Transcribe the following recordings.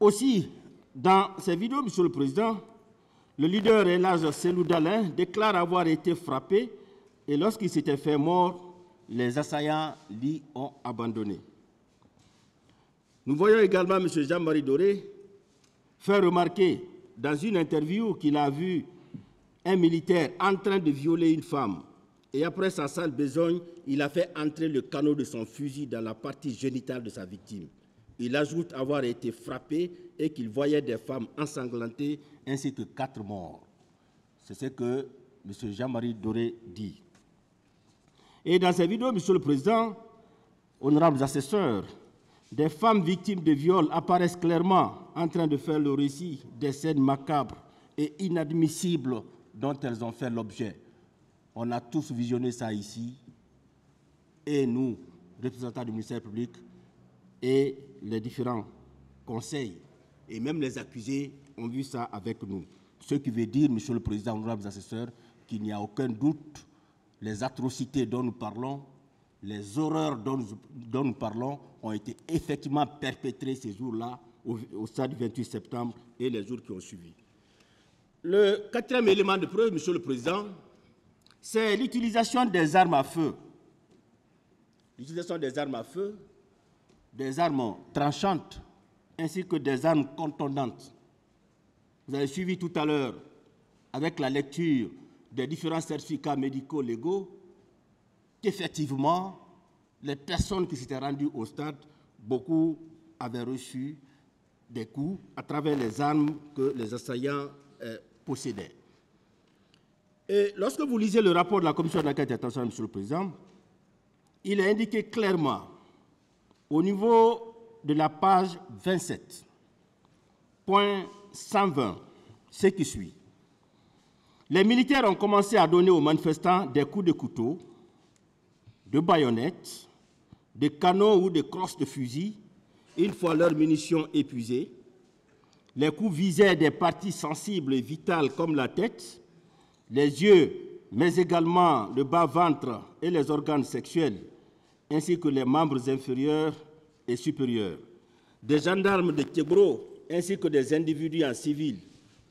Aussi, dans ces vidéos, Monsieur le Président, le leader Elhadj Cellou Dalein déclare avoir été frappé et lorsqu'il s'était fait mort, les assaillants l'y ont abandonné. Nous voyons également M. Jean-Marie Doré faire remarquer dans une interview qu'il a vu un militaire en train de violer une femme. Et après sa sale besogne, il a fait entrer le canon de son fusil dans la partie génitale de sa victime. Il ajoute avoir été frappé et qu'il voyait des femmes ensanglantées ainsi que 4 morts. C'est ce que M. Jean-Marie Doré dit. Et dans ces vidéos, Monsieur le Président, honorables assesseurs, des femmes victimes de viol apparaissent clairement en train de faire le récit des scènes macabres et inadmissibles dont elles ont fait l'objet. On a tous visionné ça ici, et nous, représentants du ministère public, et les différents conseils, et même les accusés ont vu ça avec nous. Ce qui veut dire, Monsieur le Président, honorables assesseurs, qu'il n'y a aucun doute, les atrocités dont nous parlons, les horreurs dont nous parlons ont été effectivement perpétrées ces jours-là, au stade du 28 septembre et les jours qui ont suivi. Le 4e élément de preuve, Monsieur le Président, c'est l'utilisation des armes à feu. L'utilisation des armes à feu, des armes tranchantes, ainsi que des armes contondantes. Vous avez suivi tout à l'heure, avec la lecture des différents certificats médicaux légaux, qu'effectivement, les personnes qui s'étaient rendues au stade, beaucoup avaient reçu des coups à travers les armes que les assaillants possédaient. Et lorsque vous lisez le rapport de la Commission d'enquête internationale, Monsieur le Président, il est indiqué clairement, au niveau de la page 27, point 120, ce qui suit. Les militaires ont commencé à donner aux manifestants des coups de couteau, de baïonnettes, de canons ou de crosses de fusil, une fois leurs munitions épuisées. Les coups visaient des parties sensibles et vitales comme la tête, les yeux, mais également le bas-ventre et les organes sexuels, ainsi que les membres inférieurs et supérieurs. Des gendarmes de Tchébro, ainsi que des individus en civil,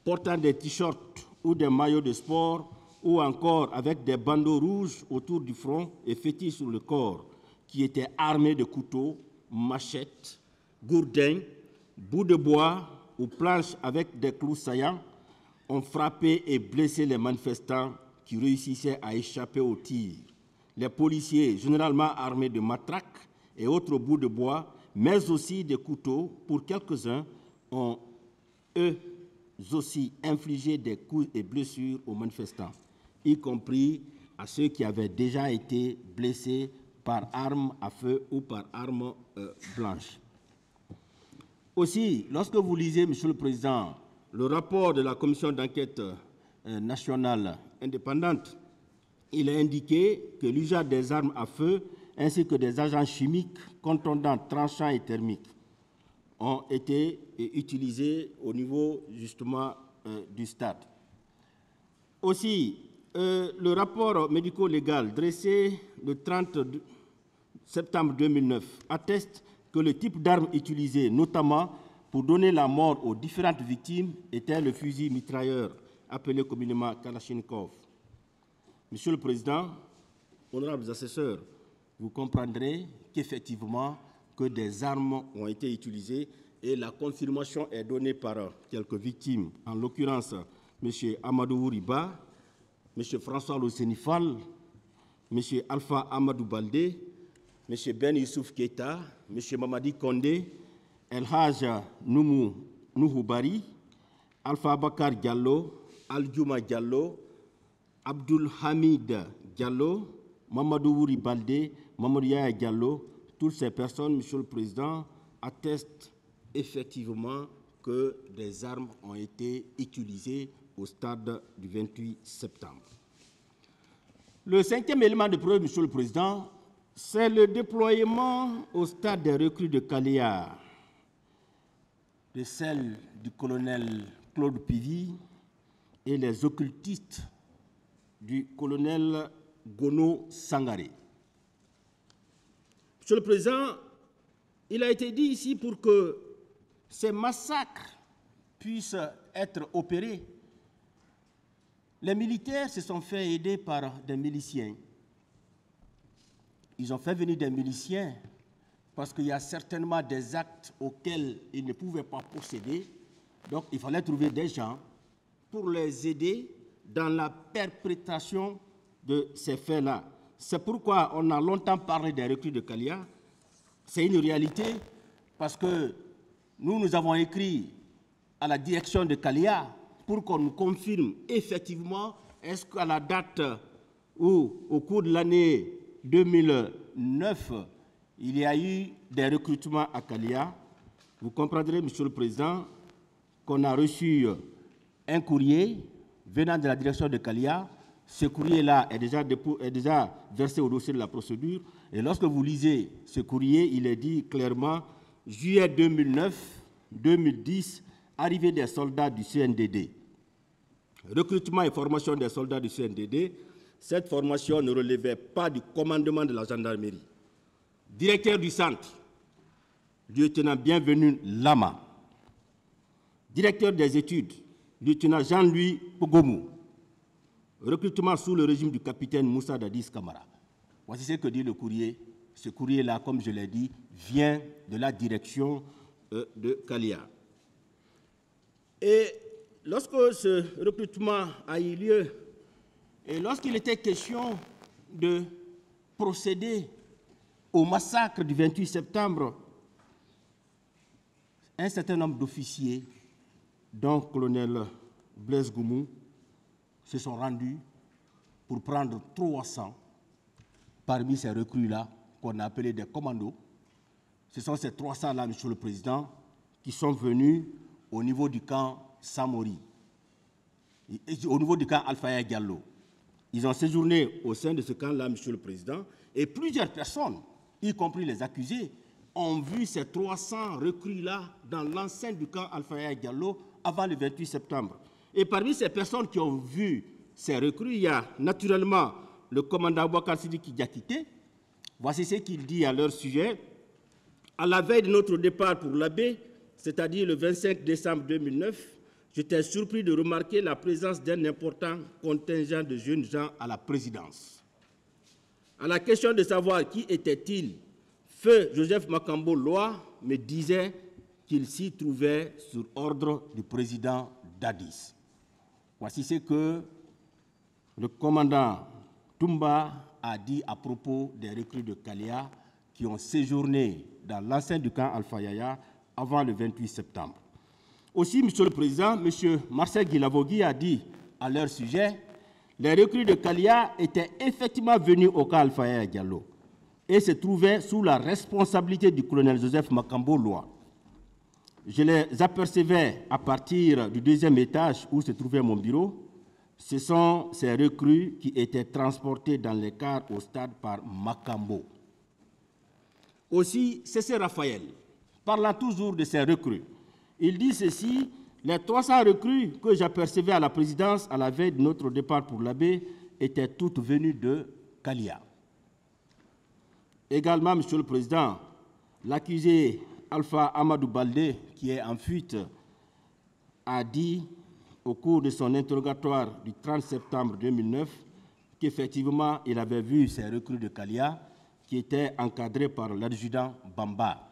portant des t-shirts ou des maillots de sport, ou encore avec des bandeaux rouges autour du front et fétis sur le corps, qui étaient armés de couteaux, machettes, gourdins, bouts de bois ou planches avec des clous saillants, ont frappé et blessé les manifestants qui réussissaient à échapper aux tirs. Les policiers, généralement armés de matraques et autres bouts de bois, mais aussi des couteaux, pour quelques-uns, ont eux aussi infligé des coups et blessures aux manifestants, y compris à ceux qui avaient déjà été blessés par arme à feu ou par arme blanche. Aussi, lorsque vous lisez, Monsieur le Président, le rapport de la Commission d'enquête nationale indépendante, il est indiqué que l'usage des armes à feu ainsi que des agents chimiques, contondants, tranchants et thermiques ont été utilisés au niveau justement du stade. Aussi, le rapport médico-légal dressé le 30 septembre 2009 atteste que le type d'armes utilisées, notamment pour donner la mort aux différentes victimes, était le fusil mitrailleur, appelé communément Kalachnikov. Monsieur le Président, honorables assesseurs, vous comprendrez qu'effectivement, que des armes ont été utilisées et la confirmation est donnée par quelques victimes, en l'occurrence M. Amadou Riba, M. François Losenifal, M. Alpha Amadou Baldé, M. Ben Youssouf Keita, M. Mamadi Kondé, Elhadj Nuhu Bari, Alpha Bakar Diallo, Aldjouma Diallo, Abdul Hamid Diallo, Mamadou Wouri Baldé, Mamadou Yaya Diallo. Toutes ces personnes, Monsieur le Président, attestent effectivement que des armes ont été utilisées au stade du 28 septembre. Le 5e élément de preuve, Monsieur le Président, c'est le déploiement au stade des recrues de Kaléa de celle du colonel Claude Pivy et les occultistes du colonel Gono Sangaré. Monsieur le Président, il a été dit ici pour que ces massacres puissent être opérés, les militaires se sont fait aider par des miliciens. Ils ont fait venir des miliciens parce qu'il y a certainement des actes auxquels ils ne pouvaient pas procéder. Donc, il fallait trouver des gens pour les aider dans la perpétration de ces faits-là. C'est pourquoi on a longtemps parlé des recrues de Kalia. C'est une réalité parce que nous avons écrit à la direction de Kalia pour qu'on nous confirme effectivement est-ce qu'à la date où, au cours de l'année 2009, il y a eu des recrutements à Kalia. Vous comprendrez, Monsieur le Président, qu'on a reçu un courrier venant de la direction de Kalia. Ce courrier-là est déjà versé au dossier de la procédure. Et lorsque vous lisez ce courrier, il est dit clairement juillet 2009, 2010, arrivée des soldats du CNDD. Recrutement et formation des soldats du CNDD. Cette formation ne relevait pas du commandement de la gendarmerie. Directeur du centre, lieutenant Bienvenu Lama. Directeur des études, lieutenant Jean-Louis Pogomou. Recrutement sous le régime du capitaine Moussa Dadis Kamara. Voici ce que dit le courrier. Ce courrier-là, comme je l'ai dit, vient de la direction de Kalia. Et lorsque ce recrutement a eu lieu, et lorsqu'il était question de procéder au massacre du 28 septembre, un certain nombre d'officiers, dont le colonel Blaise Goumou, se sont rendus pour prendre 300 parmi ces recrues-là, qu'on a appelés des commandos. Ce sont ces 300-là, Monsieur le Président, qui sont venus au niveau du camp Samori, au niveau du camp Alpha Diallo. Ils ont séjourné au sein de ce camp-là, Monsieur le Président, et plusieurs personnes, y compris les accusés, ont vu ces 300 recrues-là dans l'enceinte du camp Alpha Diallo avant le 28 septembre. Et parmi ces personnes qui ont vu ces recrues, il y a naturellement le commandant Bouakar Sidiki Diakité. Voici ce qu'il dit à leur sujet. À la veille de notre départ pour l'Abbé, c'est-à-dire le 25 décembre 2009, j'étais surpris de remarquer la présence d'un important contingent de jeunes gens à la présidence. À la question de savoir qui était-il, Feu Joseph Makambo Loa me disait qu'il s'y trouvait sur ordre du président Dadis. Voici ce que le commandant Toumba a dit à propos des recrues de Kalia qui ont séjourné dans l'enceinte du camp Alpha Yaya avant le 28 septembre. Aussi, Monsieur le Président, M. Marcel Guilavogui a dit à leur sujet, les recrues de Kalia étaient effectivement venus au camp Alpha Yaya Diallo et se trouvaient sous la responsabilité du colonel Joseph Makambo Loa. Je les apercevais à partir du deuxième étage où se trouvait mon bureau. Ce sont ces recrues qui étaient transportées dans les cars au stade par Makambo. Aussi, C.C. Raphaël, parlant toujours de ces recrues, il dit ceci, les 300 recrues que j'apercevais à la présidence à la veille de notre départ pour l'Abbé étaient toutes venues de Kalia. Également, Monsieur le Président, l'accusé Alpha Amadou Baldé, qui est en fuite, a dit au cours de son interrogatoire du 30 septembre 2009 qu'effectivement, il avait vu ces recrues de Kalia qui étaient encadrées par l'adjudant Bamba.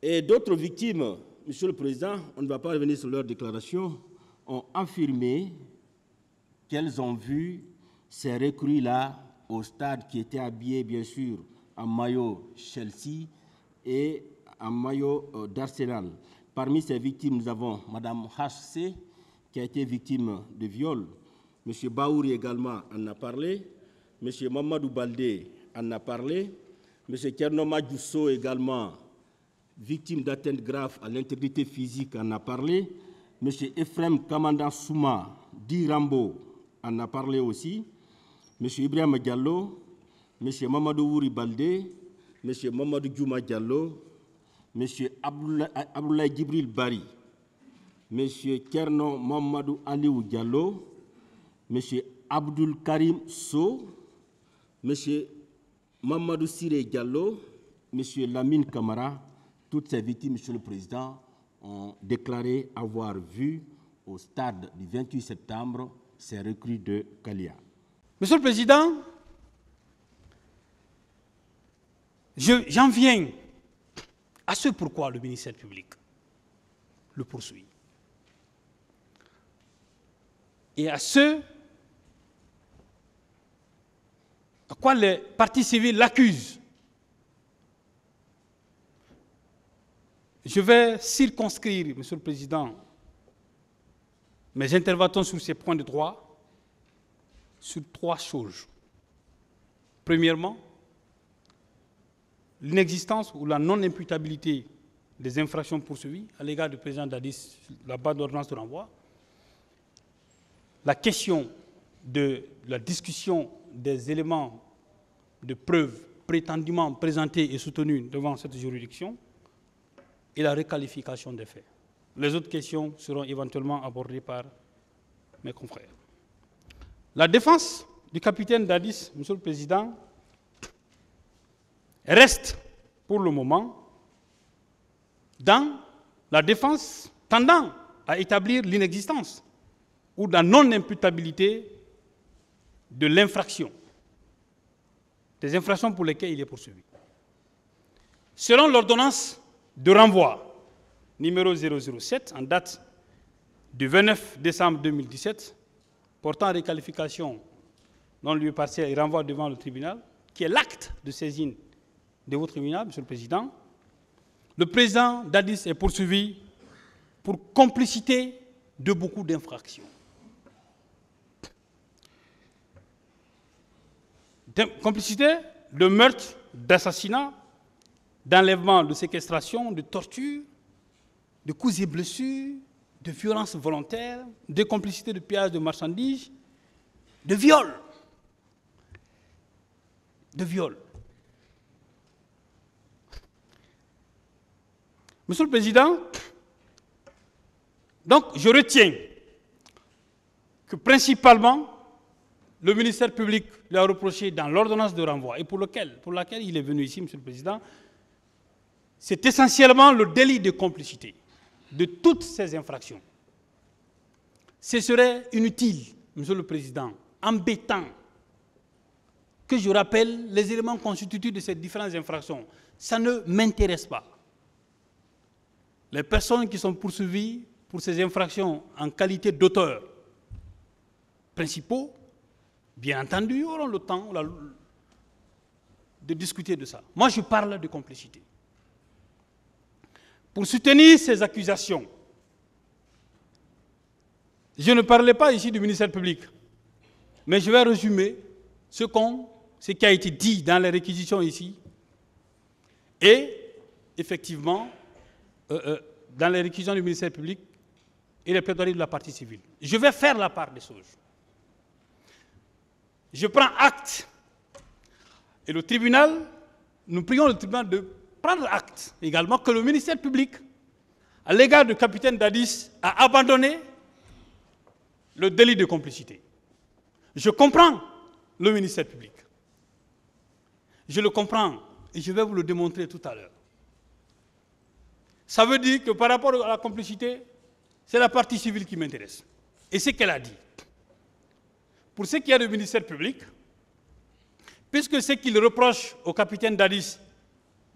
Et d'autres victimes, Monsieur le Président, on ne va pas revenir sur leur déclaration, ont affirmé qu'elles ont vu ces recrues-là au stade qui étaient habillés, bien sûr, en maillot Chelsea et en maillot d'Arsenal. Parmi ces victimes, nous avons Mme H.C., qui a été victime de viol. M. Baouri également en a parlé. M. Mamadou Baldé en a parlé. M. Kernoma Djousso également, victime d'atteinte grave à l'intégrité physique, en a parlé. M. Ephraim Kamanda Souma, dit Rambo, en a parlé aussi. M. Ibrahim Diallo, M. Mamadou Wouri Baldé, M. Mamadou Djouma Diallo, M. Abdoulaye Djibril Bari, M. Kerno Mamadou Aliou Diallo, M. Abdul Karim So, M. Mamadou Siré Diallo M. Lamine Camara, toutes ces victimes, Monsieur le Président, ont déclaré avoir vu au stade du 28 septembre ces recrues de Kalia. Monsieur le Président, j'en viens à ce pourquoi le ministère public le poursuit. Et à ce à quoi les parties civiles l'accusent. Je vais circonscrire, Monsieur le Président, mes interventions sur ces points de droit sur 3 choses. Premièrement, l'inexistence ou la non-imputabilité des infractions poursuivies à l'égard du président Dadis, la base d'ordonnance de renvoi. La question de la discussion des éléments de preuve prétendument présentés et soutenus devant cette juridiction et la requalification des faits. Les autres questions seront éventuellement abordées par mes confrères. La défense du capitaine Dadis, Monsieur le Président, reste pour le moment dans la défense tendant à établir l'inexistence ou la non-imputabilité de l'infraction, des infractions pour lesquelles il est poursuivi. Selon l'ordonnance de renvoi numéro 007 en date du 29 décembre 2017, portant requalification non-lieu partiel et renvoi devant le tribunal, qui est l'acte de saisine de votre tribunal, Monsieur le Président, le président Dadis est poursuivi pour complicité de beaucoup d'infractions. Complicité de meurtre, d'assassinat, d'enlèvement, de séquestration, de torture, de coups et blessures, de violences volontaires, de complicité de pillage de marchandises, de viol. De viol. Monsieur le Président, donc je retiens que principalement, le ministère public lui a reproché dans l'ordonnance de renvoi et pour laquelle il est venu ici, Monsieur le Président, c'est essentiellement le délit de complicité de toutes ces infractions. Ce serait inutile, Monsieur le Président, embêtant, que je rappelle les éléments constitutifs de ces différentes infractions. Ça ne m'intéresse pas. Les personnes qui sont poursuivies pour ces infractions en qualité d'auteurs principaux, bien entendu, auront le temps de discuter de ça. Moi, je parle de complicité. Pour soutenir ces accusations, je ne parlais pas ici du ministère public, mais je vais résumer ce qui a été dit dans les réquisitions ici et, effectivement, dans les réquisitions du ministère public et les plaidoiries de la partie civile. Je vais faire la part des choses. Je prends acte et le tribunal, nous prions le tribunal de prendre acte également que le ministère public, à l'égard du capitaine Dadis, a abandonné le délit de complicité. Je comprends le ministère public. Je le comprends et je vais vous le démontrer tout à l'heure. Ça veut dire que par rapport à la complicité, c'est la partie civile qui m'intéresse. Et c'est ce qu'elle a dit. Pour ce qui est du ministère public, puisque ce qu'il reproche au capitaine Dadis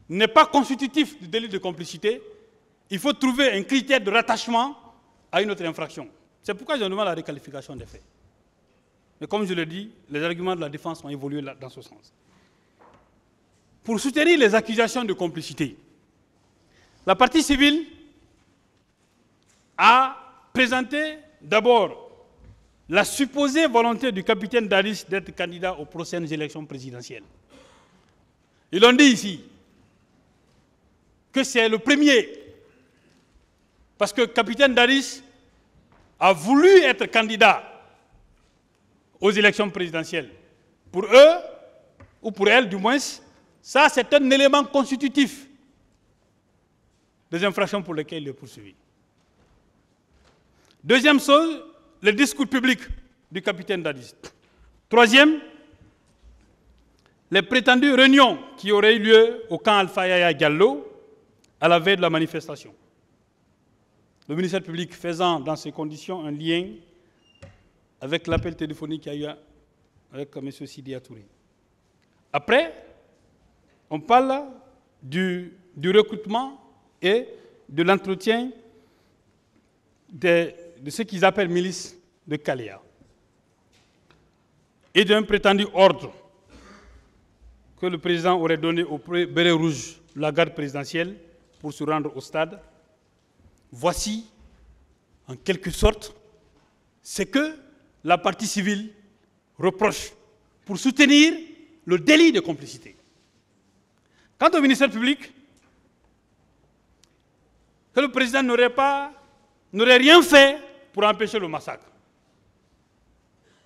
n'est pas constitutif du délit de complicité, il faut trouver un critère de rattachement à une autre infraction. C'est pourquoi je demande la requalification des faits. Mais comme je l'ai dit, les arguments de la défense ont évolué dans ce sens. Pour soutenir les accusations de complicité, la partie civile a présenté d'abord la supposée volonté du capitaine Dadis d'être candidat aux prochaines élections présidentielles. Ils ont dit ici que c'est le premier, parce que le capitaine Dadis a voulu être candidat aux élections présidentielles. Pour eux, ou pour elle du moins, ça c'est un élément constitutif des infractions pour lesquelles il est poursuivi. Deuxième chose, le discours public du capitaine Dadis. Troisième, les prétendues réunions qui auraient eu lieu au camp Alpha Yaya Diallo à la veille de la manifestation. Le ministère public faisant dans ces conditions un lien avec l'appel téléphonique qu'il y a eu avec M. Sidi Touré. Après, on parle du recrutement et de l'entretien de ce qu'ils appellent milice de Kalea et d'un prétendu ordre que le président aurait donné au béret rouge de la garde présidentielle pour se rendre au stade. Voici, en quelque sorte, ce que la partie civile reproche pour soutenir le délit de complicité. Quant au ministère public, que le président n'aurait rien fait pour empêcher le massacre.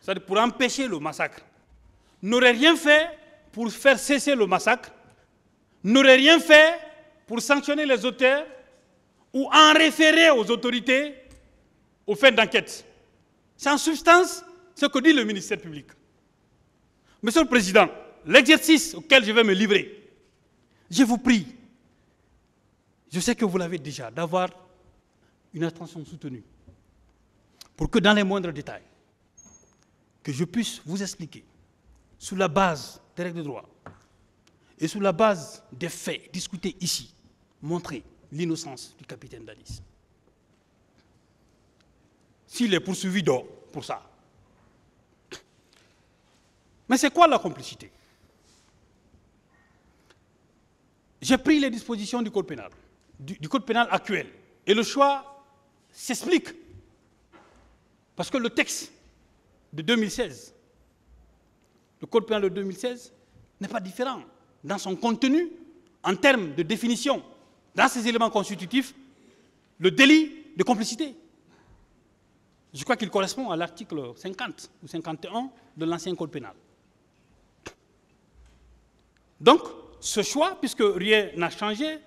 C'est-à-dire pour empêcher le massacre. N'aurait rien fait pour faire cesser le massacre. N'aurait rien fait pour sanctionner les auteurs ou en référer aux autorités aux fins d'enquête. C'est en substance ce que dit le ministère public. Monsieur le Président, l'exercice auquel je vais me livrer, je vous prie, je sais que vous l'avez déjà, d'avoir une attention soutenue pour que dans les moindres détails, que je puisse vous expliquer, sous la base des règles de droit et sous la base des faits discutés ici, montrer l'innocence du capitaine Dadis. S'il est poursuivi d'or pour ça. Mais c'est quoi la complicité? J'ai pris les dispositions du code pénal, du code pénal actuel. Et le choix s'explique. Parce que le texte de 2016, le code pénal de 2016, n'est pas différent dans son contenu, en termes de définition, dans ses éléments constitutifs, le délit de complicité. Je crois qu'il correspond à l'article 50 ou 51 de l'ancien code pénal. Donc, ce choix, puisque rien n'a changé,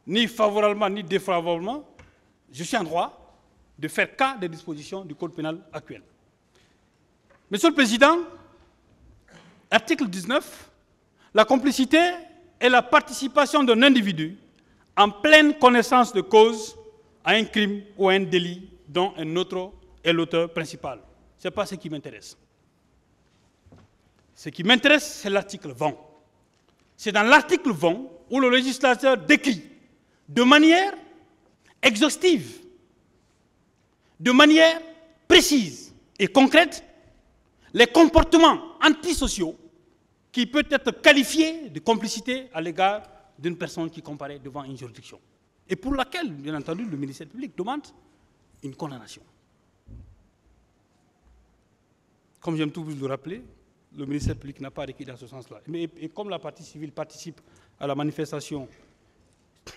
ni favorablement ni défavorablement, je suis en droit de faire cas des dispositions du code pénal actuel. Monsieur le Président, article 19, la complicité est la participation d'un individu en pleine connaissance de cause à un crime ou à un délit dont un autre est l'auteur principal. Ce n'est pas ce qui m'intéresse. Ce qui m'intéresse, c'est l'article 20. C'est dans l'article 20 où le législateur décrit de manière exhaustive, de manière précise et concrète, les comportements antisociaux qui peuvent être qualifiés de complicité à l'égard d'une personne qui comparaît devant une juridiction. Et pour laquelle, bien entendu, le ministère public demande une condamnation. Comme j'aime toujours le rappeler, le ministère public n'a pas requis dans ce sens-là. Et comme la partie civile participe à la manifestation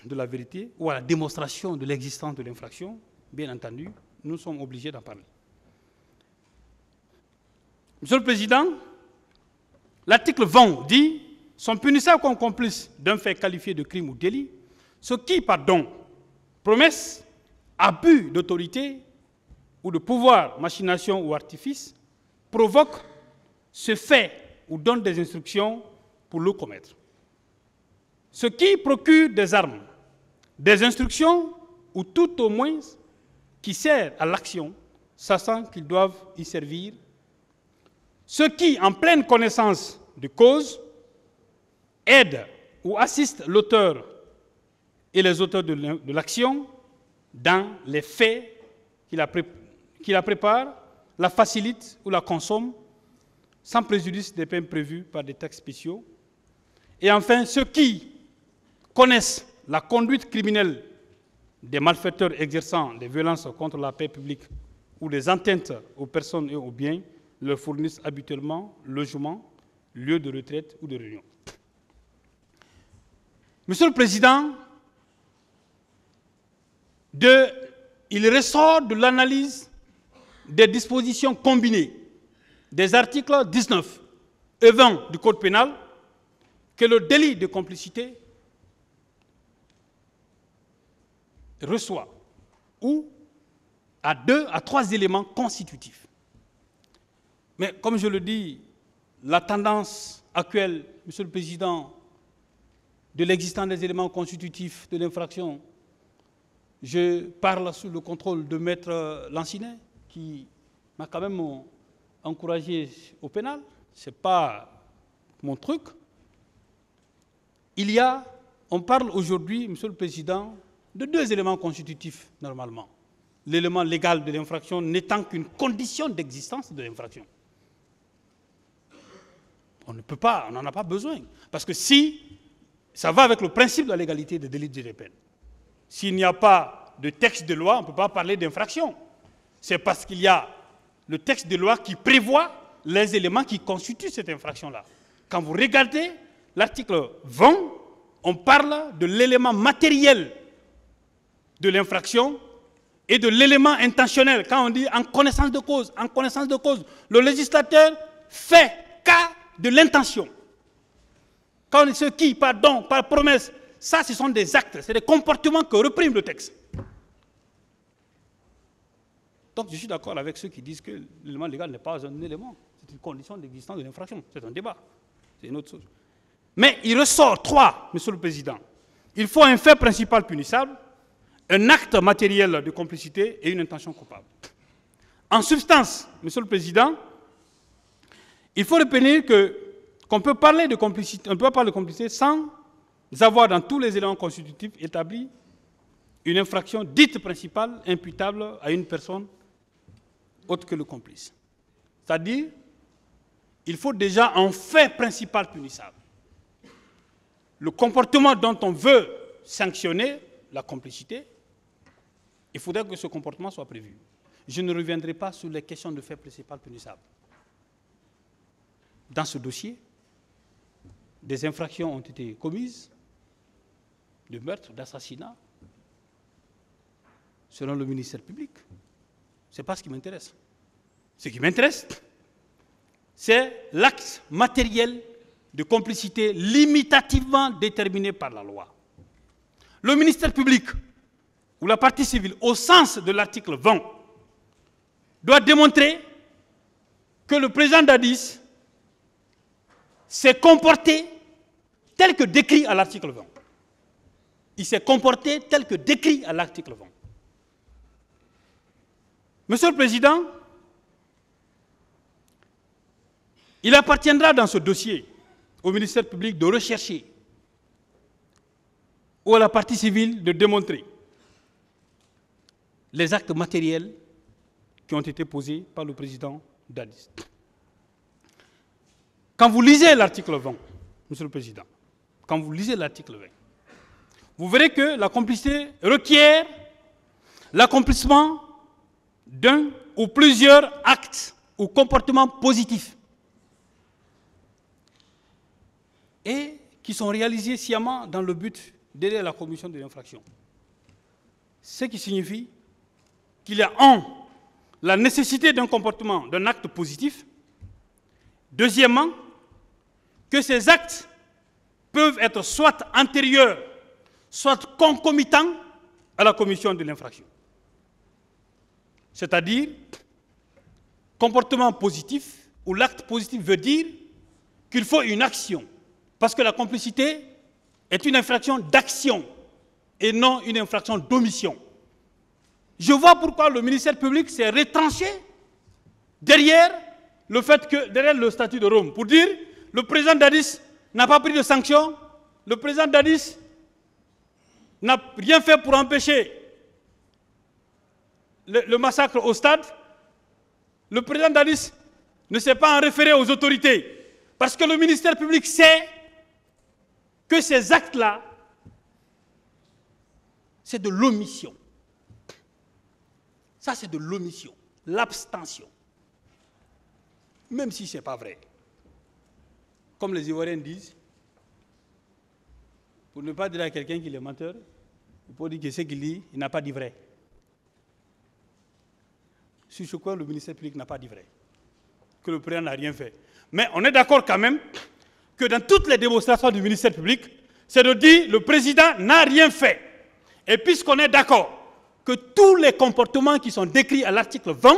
de la vérité ou à la démonstration de l'existence de l'infraction, bien entendu, nous sommes obligés d'en parler. Monsieur le Président, l'article 20 dit « sont punissables comme complices d'un fait qualifié de crime ou délit, ceux qui, par don, promesse, abus d'autorité ou de pouvoir, machination ou artifice, provoquent ce fait ou donnent des instructions pour le commettre. Ceux qui procurent des armes, des instructions ou tout au moins qui sert à l'action, sachant qu'ils doivent y servir. Ceux qui, en pleine connaissance de cause, aident ou assistent l'auteur et les auteurs de l'action dans les faits qui la préparent, la facilitent ou la consomment, sans préjudice des peines prévues par des textes spéciaux. Et enfin, ceux qui connaissent la conduite criminelle des malfaiteurs exerçant des violences contre la paix publique ou des atteintes aux personnes et aux biens, leur fournissent habituellement logement, lieu de retraite ou de réunion. Monsieur le Président, il ressort de l'analyse des dispositions combinées des articles 19 et 20 du Code pénal que le délit de complicité reçoit ou à 2 à 3 éléments constitutifs. Mais comme je le dis la tendance actuelle, Monsieur le Président, de l'existence des éléments constitutifs de l'infraction, je parle sous le contrôle de Maître Lansinet, qui m'a quand même encouragé au pénal. Ce n'est pas mon truc. On parle aujourd'hui, Monsieur le Président, de 2 éléments constitutifs, normalement. L'élément légal de l'infraction n'étant qu'une condition d'existence de l'infraction. On ne peut pas, on n'en a pas besoin. Parce que si, ça va avec le principe de la légalité des délits et des peines. S'il n'y a pas de texte de loi, on ne peut pas parler d'infraction. C'est parce qu'il y a le texte de loi qui prévoit les éléments qui constituent cette infraction-là. Quand vous regardez l'article 20, on parle de l'élément matériel de l'infraction et de l'élément intentionnel. Quand on dit en connaissance de cause, le législateur fait cas de l'intention. Quand on dit ce qui, par don, par promesse, ça ce sont des actes, c'est des comportements que reprime le texte. Donc je suis d'accord avec ceux qui disent que l'élément légal n'est pas un élément, c'est une condition d'existence de l'infraction. C'est un débat, c'est une autre chose. Mais il ressort 3, Monsieur le Président. Il faut un fait principal punissable, un acte matériel de complicité et une intention coupable. En substance, Monsieur le Président, il faut retenir qu'on peut parler de complicité, on peut parler de complicité sans avoir dans tous les éléments constitutifs établi une infraction dite principale imputable à une personne autre que le complice. C'est-à-dire, il faut déjà un fait principal punissable. Le comportement dont on veut sanctionner la complicité, il faudrait que ce comportement soit prévu. Je ne reviendrai pas sur les questions de fait principal punissable. Dans ce dossier, des infractions ont été commises, de meurtre, d'assassinat, selon le ministère public. Ce n'est pas ce qui m'intéresse. Ce qui m'intéresse, c'est l'acte matériel de complicité limitativement déterminé par la loi. Le ministère public ou la partie civile, au sens de l'article 20, doit démontrer que le président Dadis s'est comporté tel que décrit à l'article 20. Il s'est comporté tel que décrit à l'article 20. Monsieur le Président, il appartiendra dans ce dossier au ministère public de rechercher ou à la partie civile de démontrer les actes matériels qui ont été posés par le président Dadis. Quand vous lisez l'article 20, Monsieur le Président, quand vous lisez l'article 20, vous verrez que la complicité requiert l'accomplissement d'un ou plusieurs actes ou comportements positifs et qui sont réalisés sciemment dans le but d'aider à la commission de l'infraction. Ce qui signifie qu'il y a la nécessité d'un comportement, d'un acte positif. Deuxièmement, que ces actes peuvent être soit antérieurs, soit concomitants à la commission de l'infraction. C'est-à-dire, comportement positif, où l'acte positif veut dire qu'il faut une action. Parce que la complicité est une infraction d'action et non une infraction d'omission. Je vois pourquoi le ministère public s'est retranché derrière le fait que, derrière le statut de Rome, pour dire le président Dadis n'a pas pris de sanctions, le président Dadis n'a rien fait pour empêcher le massacre au stade, le président Dadis ne s'est pas en référé aux autorités, parce que le ministère public sait que ces actes-là, c'est de l'omission. Ça, c'est de l'omission, l'abstention. Même si ce n'est pas vrai. Comme les Ivoiriens disent, pour ne pas dire à quelqu'un qu'il est menteur, il faut dire que ce qu'il dit, il n'a pas dit vrai. Sur ce point, le ministère public n'a pas dit vrai. Que le président n'a rien fait. Mais on est d'accord quand même que dans toutes les démonstrations du ministère public, c'est de dire le président n'a rien fait. Et puisqu'on est d'accord que tous les comportements qui sont décrits à l'article 20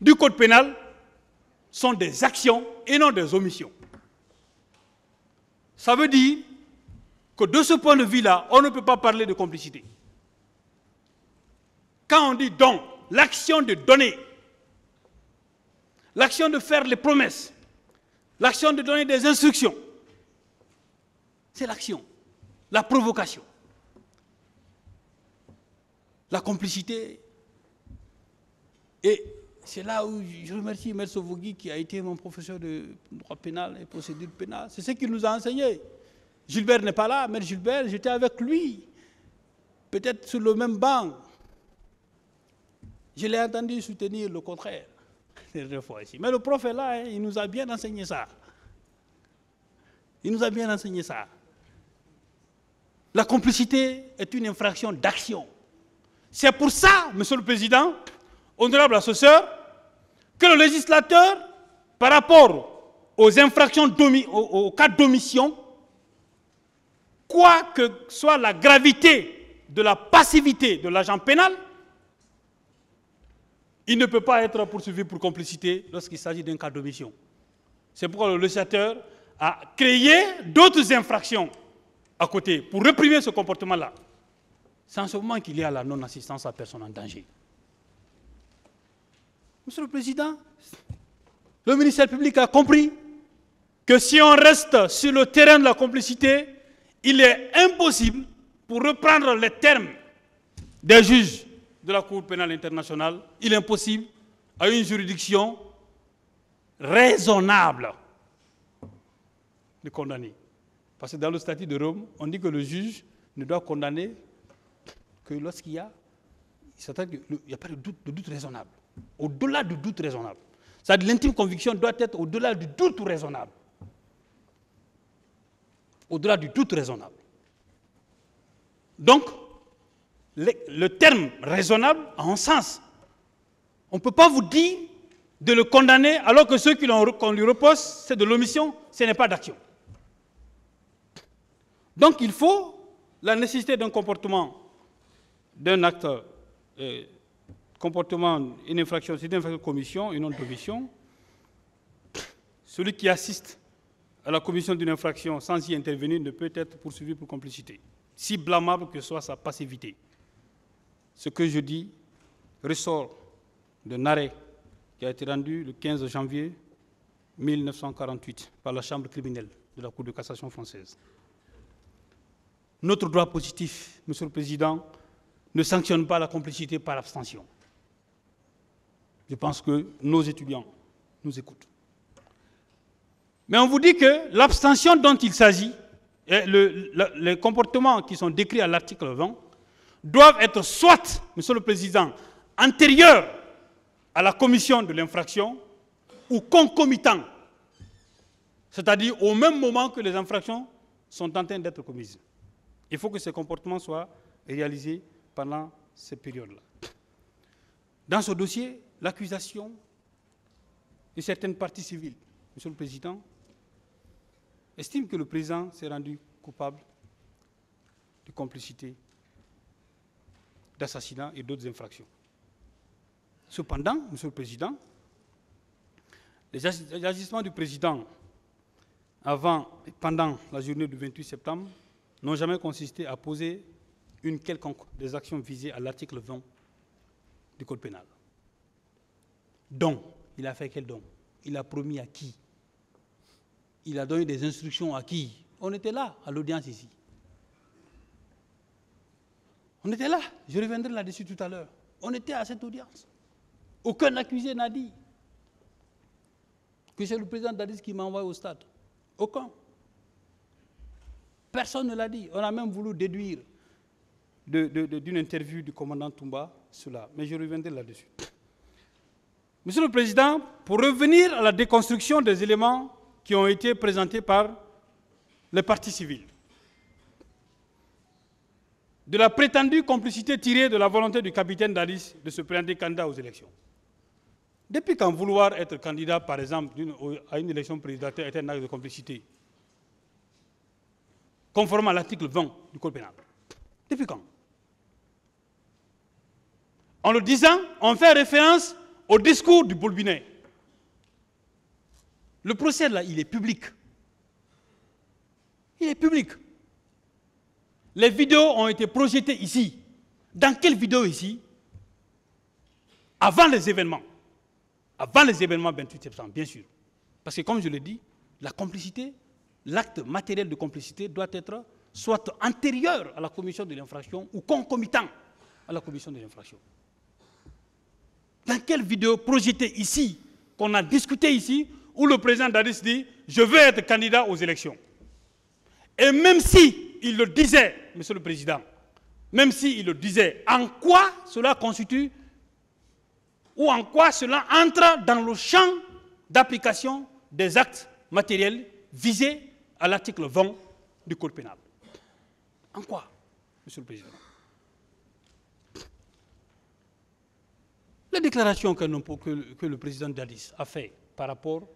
du Code pénal sont des actions et non des omissions. Ça veut dire que de ce point de vue-là, on ne peut pas parler de complicité. Quand on dit don, l'action de donner, l'action de faire les promesses, l'action de donner des instructions, c'est l'action, la provocation. La complicité, et c'est là où je remercie M. Sovogui qui a été mon professeur de droit pénal et procédure pénale. C'est ce qu'il nous a enseigné. Gilbert n'est pas là, mais Gilbert, j'étais avec lui, peut-être sur le même banc. Je l'ai entendu soutenir le contraire, les fois ici. Mais le prof est là, hein, il nous a bien enseigné ça. Il nous a bien enseigné ça. La complicité est une infraction d'action. C'est pour ça, Monsieur le Président, honorable assesseur, que le législateur, par rapport aux infractions, aux cas d'omission, quoi que soit la gravité de la passivité de l'agent pénal, il ne peut pas être poursuivi pour complicité lorsqu'il s'agit d'un cas d'omission. C'est pourquoi le législateur a créé d'autres infractions à côté pour réprimer ce comportement-là. C'est en ce moment qu'il y a la non-assistance à personne en danger. Monsieur le Président, le ministère public a compris que si on reste sur le terrain de la complicité, il est impossible, pour reprendre les termes des juges de la Cour pénale internationale, il est impossible à une juridiction raisonnable de condamner. Parce que dans le statut de Rome, on dit que le juge ne doit condamner que lorsqu'il y a, il n'y a pas de doute raisonnable. Au-delà du doute raisonnable. C'est-à-dire l'intime conviction doit être au-delà du doute raisonnable. Au-delà du doute raisonnable. Donc, le terme raisonnable a un sens. On ne peut pas vous dire de le condamner alors que ce qu'on lui repose, c'est de l'omission, ce n'est pas d'action. Donc il faut la nécessité d'un comportement, d'un acte, comportement, une infraction, c'est une infraction de commission, une non d'omission. Celui qui assiste à la commission d'une infraction sans y intervenir ne peut être poursuivi pour complicité, si blâmable que soit sa passivité. Ce que je dis ressort d'un arrêt qui a été rendu le 15 janvier 1948 par la Chambre criminelle de la Cour de cassation française. Notre droit positif, Monsieur le Président, ne sanctionne pas la complicité par abstention. Je pense que nos étudiants nous écoutent. Mais on vous dit que l'abstention dont il s'agit, les comportements qui sont décrits à l'article 20, doivent être soit, Monsieur le Président, antérieurs à la commission de l'infraction ou concomitants, c'est-à-dire au même moment que les infractions sont en train d'être commises. Il faut que ces comportements soient réalisés pendant ces périodes-là. Dans ce dossier, l'accusation de certaines parties civiles, Monsieur le Président, estime que le président s'est rendu coupable de complicité, d'assassinat et d'autres infractions. Cependant, Monsieur le Président, les agissements du président avant et pendant la journée du 28 septembre n'ont jamais consisté à poser une quelconque des actions visées à l'article 20 du Code pénal. Don, il a fait quel don? Il a promis à qui? Il a donné des instructions à qui? On était là, à l'audience ici. On était là, je reviendrai là-dessus tout à l'heure. On était à cette audience. Aucun accusé n'a dit que c'est le président Dadis qui m'a envoyé au stade. Aucun. Personne ne l'a dit. On a même voulu déduire d'une interview du commandant Toumba cela. Mais je reviendrai là-dessus. Monsieur le Président, pour revenir à la déconstruction des éléments qui ont été présentés par les parties civiles, de la prétendue complicité tirée de la volonté du capitaine Dadis de se présenter candidat aux élections. Depuis quand vouloir être candidat, par exemple, à une élection présidentielle est un acte de complicité, conformément à l'article 20 du Code pénal? Depuis quand? En le disant, on fait référence au discours du Boulbinet. Le procès, là, il est public. Il est public. Les vidéos ont été projetées ici. Dans quelle vidéo ici? Avant les événements. Avant les événements 28 septembre, bien sûr. Parce que comme je l'ai dit, la complicité, l'acte matériel de complicité doit être soit antérieur à la commission de l'infraction ou concomitant à la commission de l'infraction. Dans quelle vidéo projetée ici, qu'on a discuté ici, où le président Dadis dit « je veux être candidat aux élections ». Et même s'il le disait, Monsieur le Président, même s'il le disait, en quoi cela constitue ou en quoi cela entre dans le champ d'application des actes matériels visés à l'article 20 du Code pénal? En quoi, Monsieur le Président? Les déclarations que le président Dadis a faites par rapport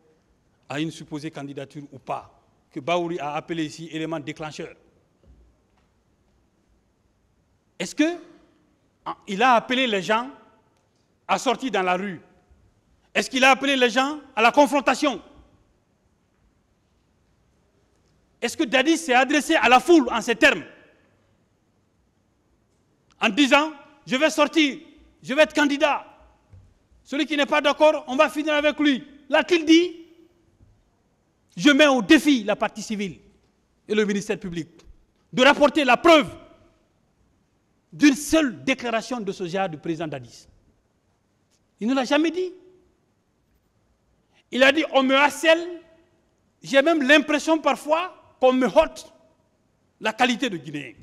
à une supposée candidature ou pas, que Bahouri a appelé ici élément déclencheur. Est-ce qu'il a appelé les gens à sortir dans la rue? Est-ce qu'il a appelé les gens à la confrontation? Est-ce que Dadis s'est adressé à la foule en ces termes? En disant, je vais sortir, je vais être candidat. Celui qui n'est pas d'accord, on va finir avec lui. L'a-t-il dit? Je mets au défi la partie civile et le ministère public de rapporter la preuve d'une seule déclaration de ce genre du président Dadis. Il ne l'a jamais dit. Il a dit, on me harcèle, j'ai même l'impression parfois qu'on me ôte la qualité de Guinéen.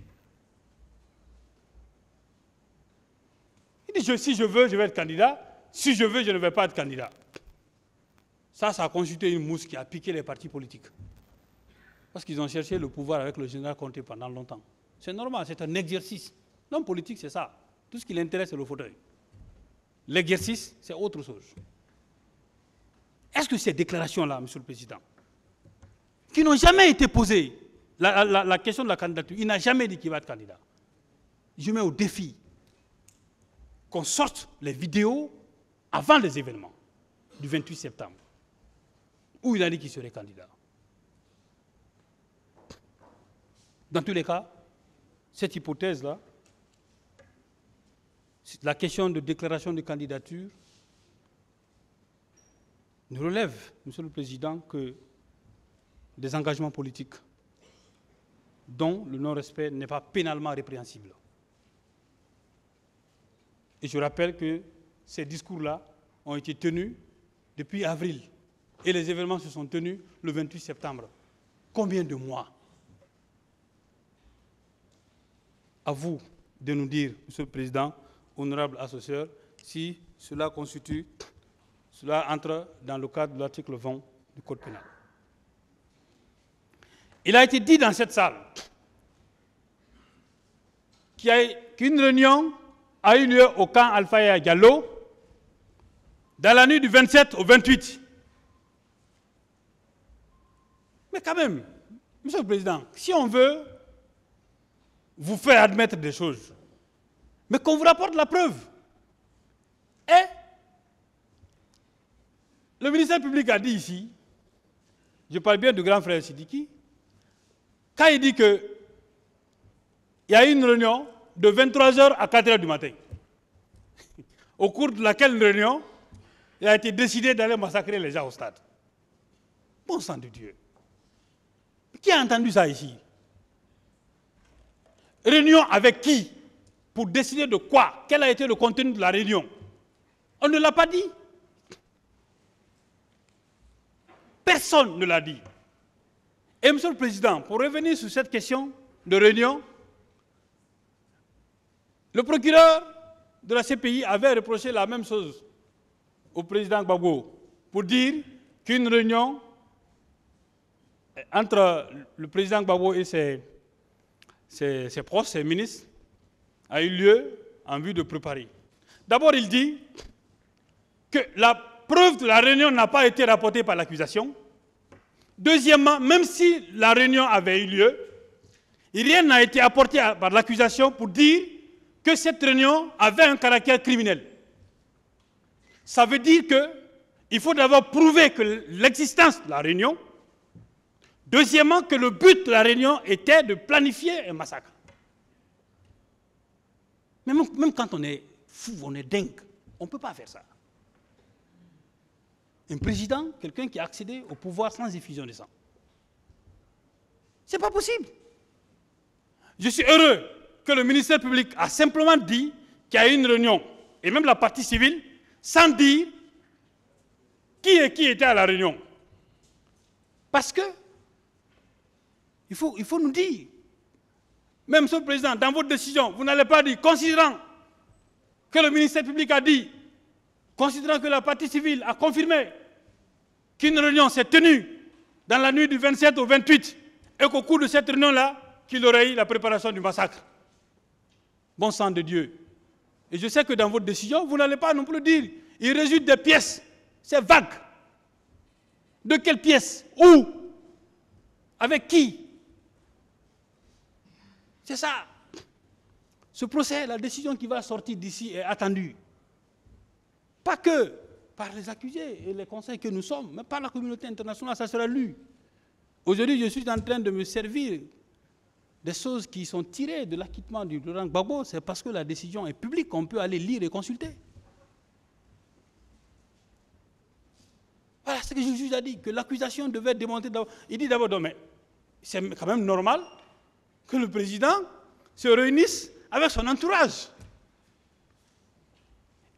Il dit, si je veux, je vais être candidat. Si je veux, je ne vais pas être candidat. Ça a constitué une mousse qui a piqué les partis politiques. Parce qu'ils ont cherché le pouvoir avec le général Conté pendant longtemps. C'est normal, c'est un exercice. L'homme politique, c'est ça. Tout ce qui l'intéresse, c'est le fauteuil. L'exercice, c'est autre chose. Est-ce que ces déclarations-là, Monsieur le Président, qui n'ont jamais été posées, la question de la candidature, il n'a jamais dit qu'il va être candidat. Je mets au défi qu'on sorte les vidéos avant les événements du 28 septembre, où il a dit qu'il serait candidat. Dans tous les cas, cette hypothèse-là, la question de déclaration de candidature ne relève, Monsieur le Président, que des engagements politiques dont le non-respect n'est pas pénalement répréhensible. Et je rappelle que ces discours-là ont été tenus depuis avril et les événements se sont tenus le 28 septembre. Combien de mois? À vous de nous dire, Monsieur le Président, honorable assesseur, si cela entre dans le cadre de l'article 20 du Code pénal. Il a été dit dans cette salle qu'une réunion a eu lieu au camp Alpha Yaya Diallo dans la nuit du 27 au 28. Mais quand même, Monsieur le Président, si on veut vous faire admettre des choses, mais qu'on vous rapporte la preuve. Et le ministère public a dit ici, je parle bien du grand frère Sidiki, quand il dit qu'il y a eu une réunion de 23h à 4h du matin, au cours de laquelle réunion, il a été décidé d'aller massacrer les gens au stade. Bon sang de Dieu. Qui a entendu ça ici? Réunion avec qui? Pour décider de quoi? Quel a été le contenu de la réunion? On ne l'a pas dit. Personne ne l'a dit. Et Monsieur le Président, pour revenir sur cette question de réunion, le procureur de la CPI avait reproché la même chose au président Gbagbo pour dire qu'une réunion entre le président Gbagbo et ses proches, ses ministres, a eu lieu en vue de préparer. D'abord, il dit que la preuve de la réunion n'a pas été rapportée par l'accusation. Deuxièmement, même si la réunion avait eu lieu, rien n'a été apporté par l'accusation pour dire que cette réunion avait un caractère criminel. Ça veut dire il faut d'abord prouver que l'existence de la réunion. Deuxièmement, que le but de la réunion était de planifier un massacre. Mais même quand on est fou, on est dingue, on ne peut pas faire ça. Un président, quelqu'un qui a accédé au pouvoir sans effusion de sang. Ce n'est pas possible. Je suis heureux que le ministère public a simplement dit qu'il y a eu une réunion, et même la partie civile, sans dire qui était à la réunion. Parce que il faut nous dire, même Monsieur le Président, dans votre décision, vous n'allez pas dire, considérant que le ministère public a dit, considérant que la partie civile a confirmé qu'une réunion s'est tenue dans la nuit du 27 au 28, et qu'au cours de cette réunion-là, qu'il aurait eu la préparation du massacre. Bon sang de Dieu. Et je sais que dans votre décision, vous n'allez pas non plus dire, il résulte des pièces. C'est vague. De quelles pièces? Où? Avec qui? C'est ça. Ce procès, la décision qui va sortir d'ici est attendue. Pas que par les accusés et les conseils que nous sommes, mais par la communauté internationale, ça sera lu. Aujourd'hui, je suis en train de me servir des choses qui sont tirées de l'acquittement du Laurent Gbagbo, c'est parce que la décision est publique, on peut aller lire et consulter. Voilà ce que le juge a dit, que l'accusation devait être démontée d'abord. Il dit d'abord, mais c'est quand même normal que le président se réunisse avec son entourage.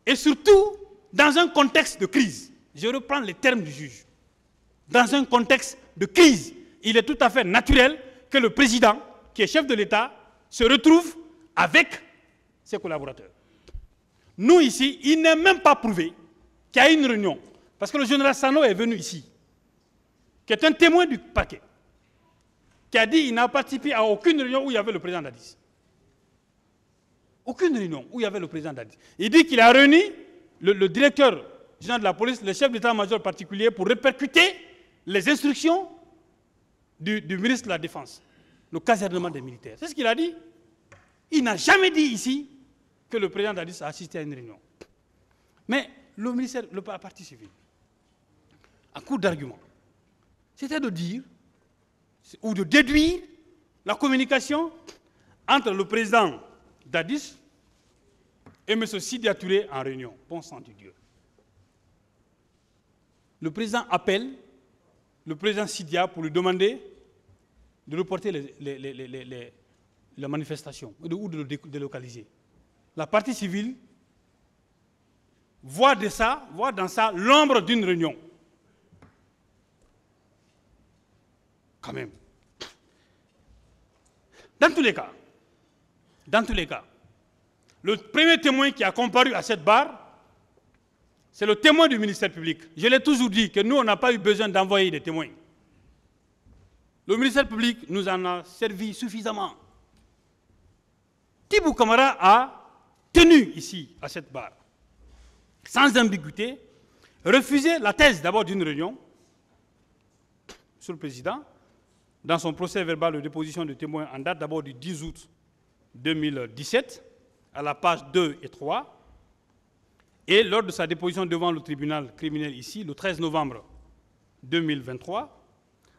Et surtout, dans un contexte de crise. Je reprends les termes du juge. Dans un contexte de crise, il est tout à fait naturel que le président, qui est chef de l'État, se retrouve avec ses collaborateurs. Nous, ici, il n'est même pas prouvé qu'il y a une réunion. Parce que le général Sano est venu ici, qui est un témoin du parquet, qui a dit qu'il n'a participé à aucune réunion où il y avait le président Dadis. Aucune réunion où il y avait le président Dadis. Il dit qu'il a réuni le directeur général de la police, le chef d'état-major particulier, pour répercuter les instructions du ministre de la Défense, le casernement des militaires. C'est ce qu'il a dit. Il n'a jamais dit ici que le président Dadis a assisté à une réunion. Mais le ministère, la partie civile, à coup d'argument, c'était de dire ou de déduire la communication entre le président Dadis et M. Sidya Touré en réunion. Bon sang de Dieu. Le président appelle le président Sidya pour lui demander de reporter la manifestation ou de le délocaliser. La partie civile voit dans ça l'ombre d'une réunion. Quand même. Dans tous les cas, le premier témoin qui a comparu à cette barre, c'est le témoin du ministère public. Je l'ai toujours dit que nous, on n'a pas eu besoin d'envoyer des témoins. Le ministère public nous en a servi suffisamment. Tibou Kamara a tenu ici, à cette barre, sans ambiguïté, refusé la thèse d'abord d'une réunion sur le président, dans son procès verbal de déposition de témoins en date d'abord du 10 août 2017, à la page 2 et 3, et lors de sa déposition devant le tribunal criminel ici, le 13 novembre 2023,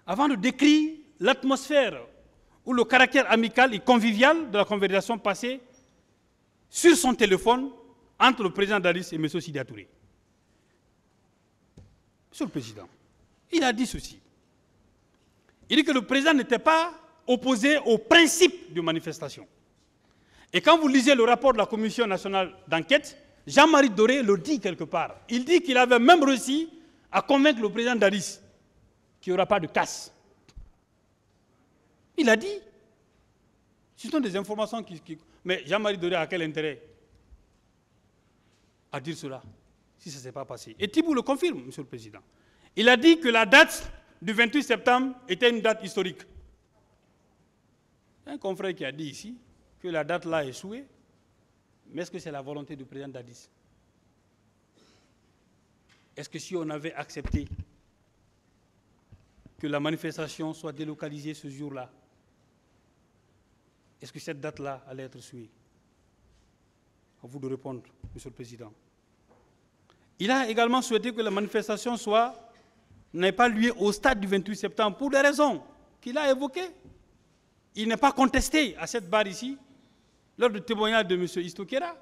avant de décrire l'atmosphère ou le caractère amical et convivial de la conversation passée sur son téléphone entre le président Dadis et M. Sidya Touré. Monsieur le Président, il a dit ceci. Il dit que le président n'était pas opposé au principe de manifestation. Et quand vous lisez le rapport de la Commission nationale d'enquête, Jean-Marie Doré le dit quelque part. Il dit qu'il avait même réussi à convaincre le président Dadis qu'il n'y aura pas de casse. Il a dit. Ce sont des informations qui... Mais Jean-Marie Doré a quel intérêt à dire cela, si ça ne s'est pas passé? Et Tibou le confirme, Monsieur le Président. Il a dit que la date du 28 septembre était une date historique. Il y a un confrère qui a dit ici que la date là est échouée, mais est-ce que c'est la volonté du président Dadis? Est-ce que si on avait accepté que la manifestation soit délocalisée ce jour-là, est-ce que cette date-là allait être suivie? À vous de répondre, Monsieur le Président. Il a également souhaité que la manifestation n'ait pas lieu au stade du 28 septembre pour des raisons qu'il a évoquées. Il n'est pas contesté à cette barre ici, lors du témoignage de M. Istokera,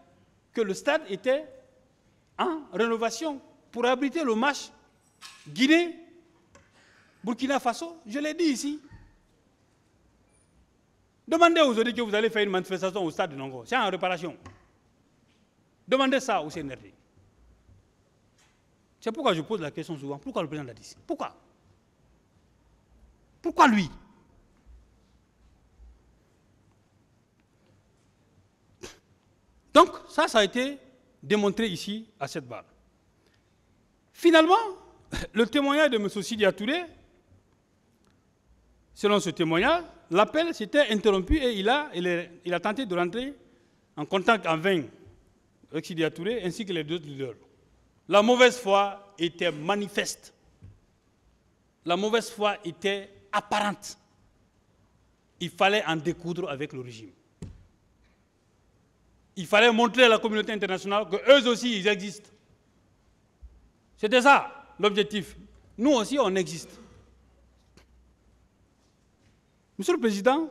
que le stade était en rénovation pour abriter le match Guinée-Burkina Faso. Je l'ai dit ici. Demandez aujourd'hui que vous allez faire une manifestation au stade de Nongo. C'est en réparation. Demandez ça au CNRD. C'est pourquoi je pose la question souvent. Pourquoi le président l'a dit? Pourquoi? Pourquoi lui? Donc, ça a été démontré ici, à cette barre. Finalement, le témoignage de M. Sidia Touré, selon ce témoignage, l'appel s'était interrompu et il a tenté de rentrer en contact en vain avec Sidia Touré ainsi que les deux leaders. La mauvaise foi était manifeste. La mauvaise foi était apparente. Il fallait en découdre avec le régime. Il fallait montrer à la communauté internationale qu'eux aussi, ils existent. C'était ça, l'objectif. Nous aussi, on existe. Monsieur le Président,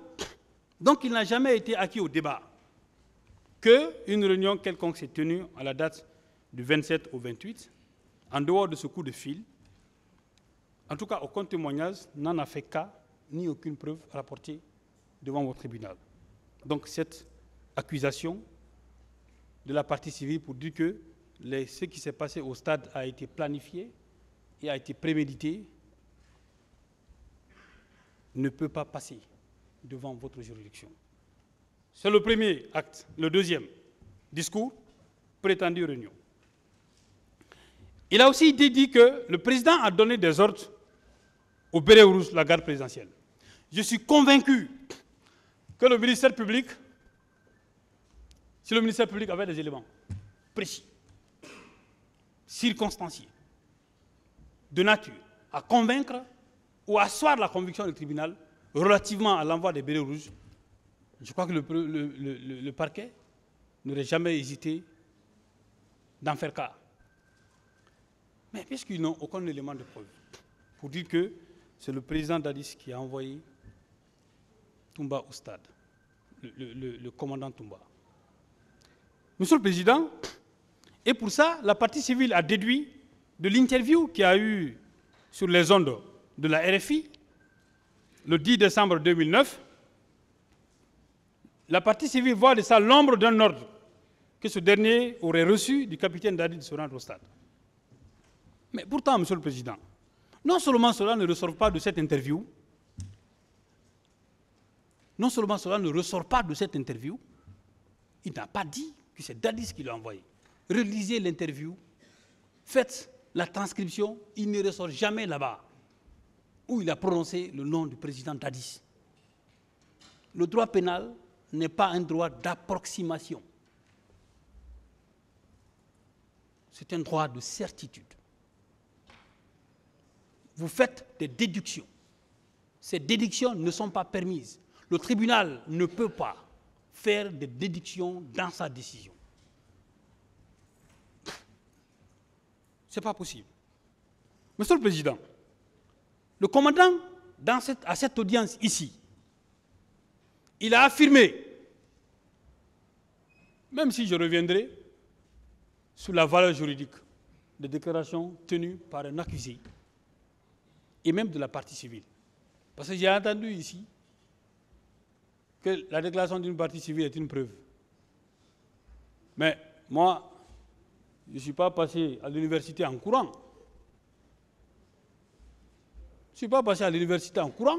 donc il n'a jamais été acquis au débat qu'une réunion quelconque s'est tenue à la date du 27 au 28, en dehors de ce coup de fil. En tout cas, aucun témoignage n'en a fait cas, ni aucune preuve rapportée devant votre tribunal. Donc cette accusation de la partie civile pour dire que ce qui s'est passé au stade a été planifié et a été prémédité ne peut pas passer devant votre juridiction. C'est le premier acte. Le deuxième, discours, prétendue réunion. Il a aussi été dit que le président a donné des ordres au béret rouge, la garde présidentielle. Je suis convaincu que le ministère public, si le ministère public avait des éléments précis, circonstanciés, de nature à convaincre ou asseoir la conviction du tribunal relativement à l'envoi des bérets rouges, je crois que le parquet n'aurait jamais hésité d'en faire cas. Mais puisqu'ils n'ont aucun élément de preuve pour dire que c'est le président Dadis qui a envoyé Toumba au stade, le commandant Toumba. Monsieur le Président, et pour ça, la partie civile a déduit de l'interview qu'il y a eu sur les ondes de la RFI le 10 décembre 2009, la partie civile voit de ça l'ombre d'un ordre que ce dernier aurait reçu du capitaine Dadi de se rendre au stade. Mais pourtant, Monsieur le Président, non seulement cela ne ressort pas de cette interview, il n'a pas dit que c'est Dadis qui l'a envoyé. Relisez l'interview, faites la transcription, il ne ressort jamais là-bas où il a prononcé le nom du président Dadis. Le droit pénal n'est pas un droit d'approximation. C'est un droit de certitude. Vous faites des déductions. Ces déductions ne sont pas permises. Le tribunal ne peut pas faire des déductions dans sa décision. Ce n'est pas possible. Monsieur le Président, le commandant, à cette audience ici, il a affirmé, même si je reviendrai sur la valeur juridique des déclarations tenues par un accusé, et même de la partie civile. Parce que j'ai entendu ici que la déclaration d'une partie civile est une preuve. Mais moi, je ne suis pas passé à l'université en courant. Je ne suis pas passé à l'université en courant.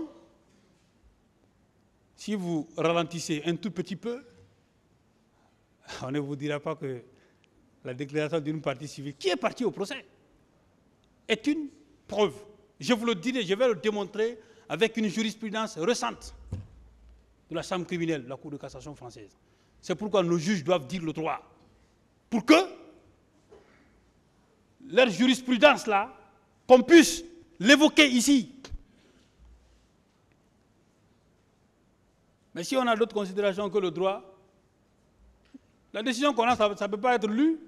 Si vous ralentissez un tout petit peu, on ne vous dira pas que la déclaration d'une partie civile, qui est partie au procès, est une preuve. Je vous le dirai, je vais le démontrer avec une jurisprudence récente de la Chambre criminelle de la Cour de cassation française. C'est pourquoi nos juges doivent dire le droit. Pour que leur jurisprudence là, qu'on puisse l'évoquer ici. Mais si on a d'autres considérations que le droit, la décision qu'on a, ça ne peut pas être lue.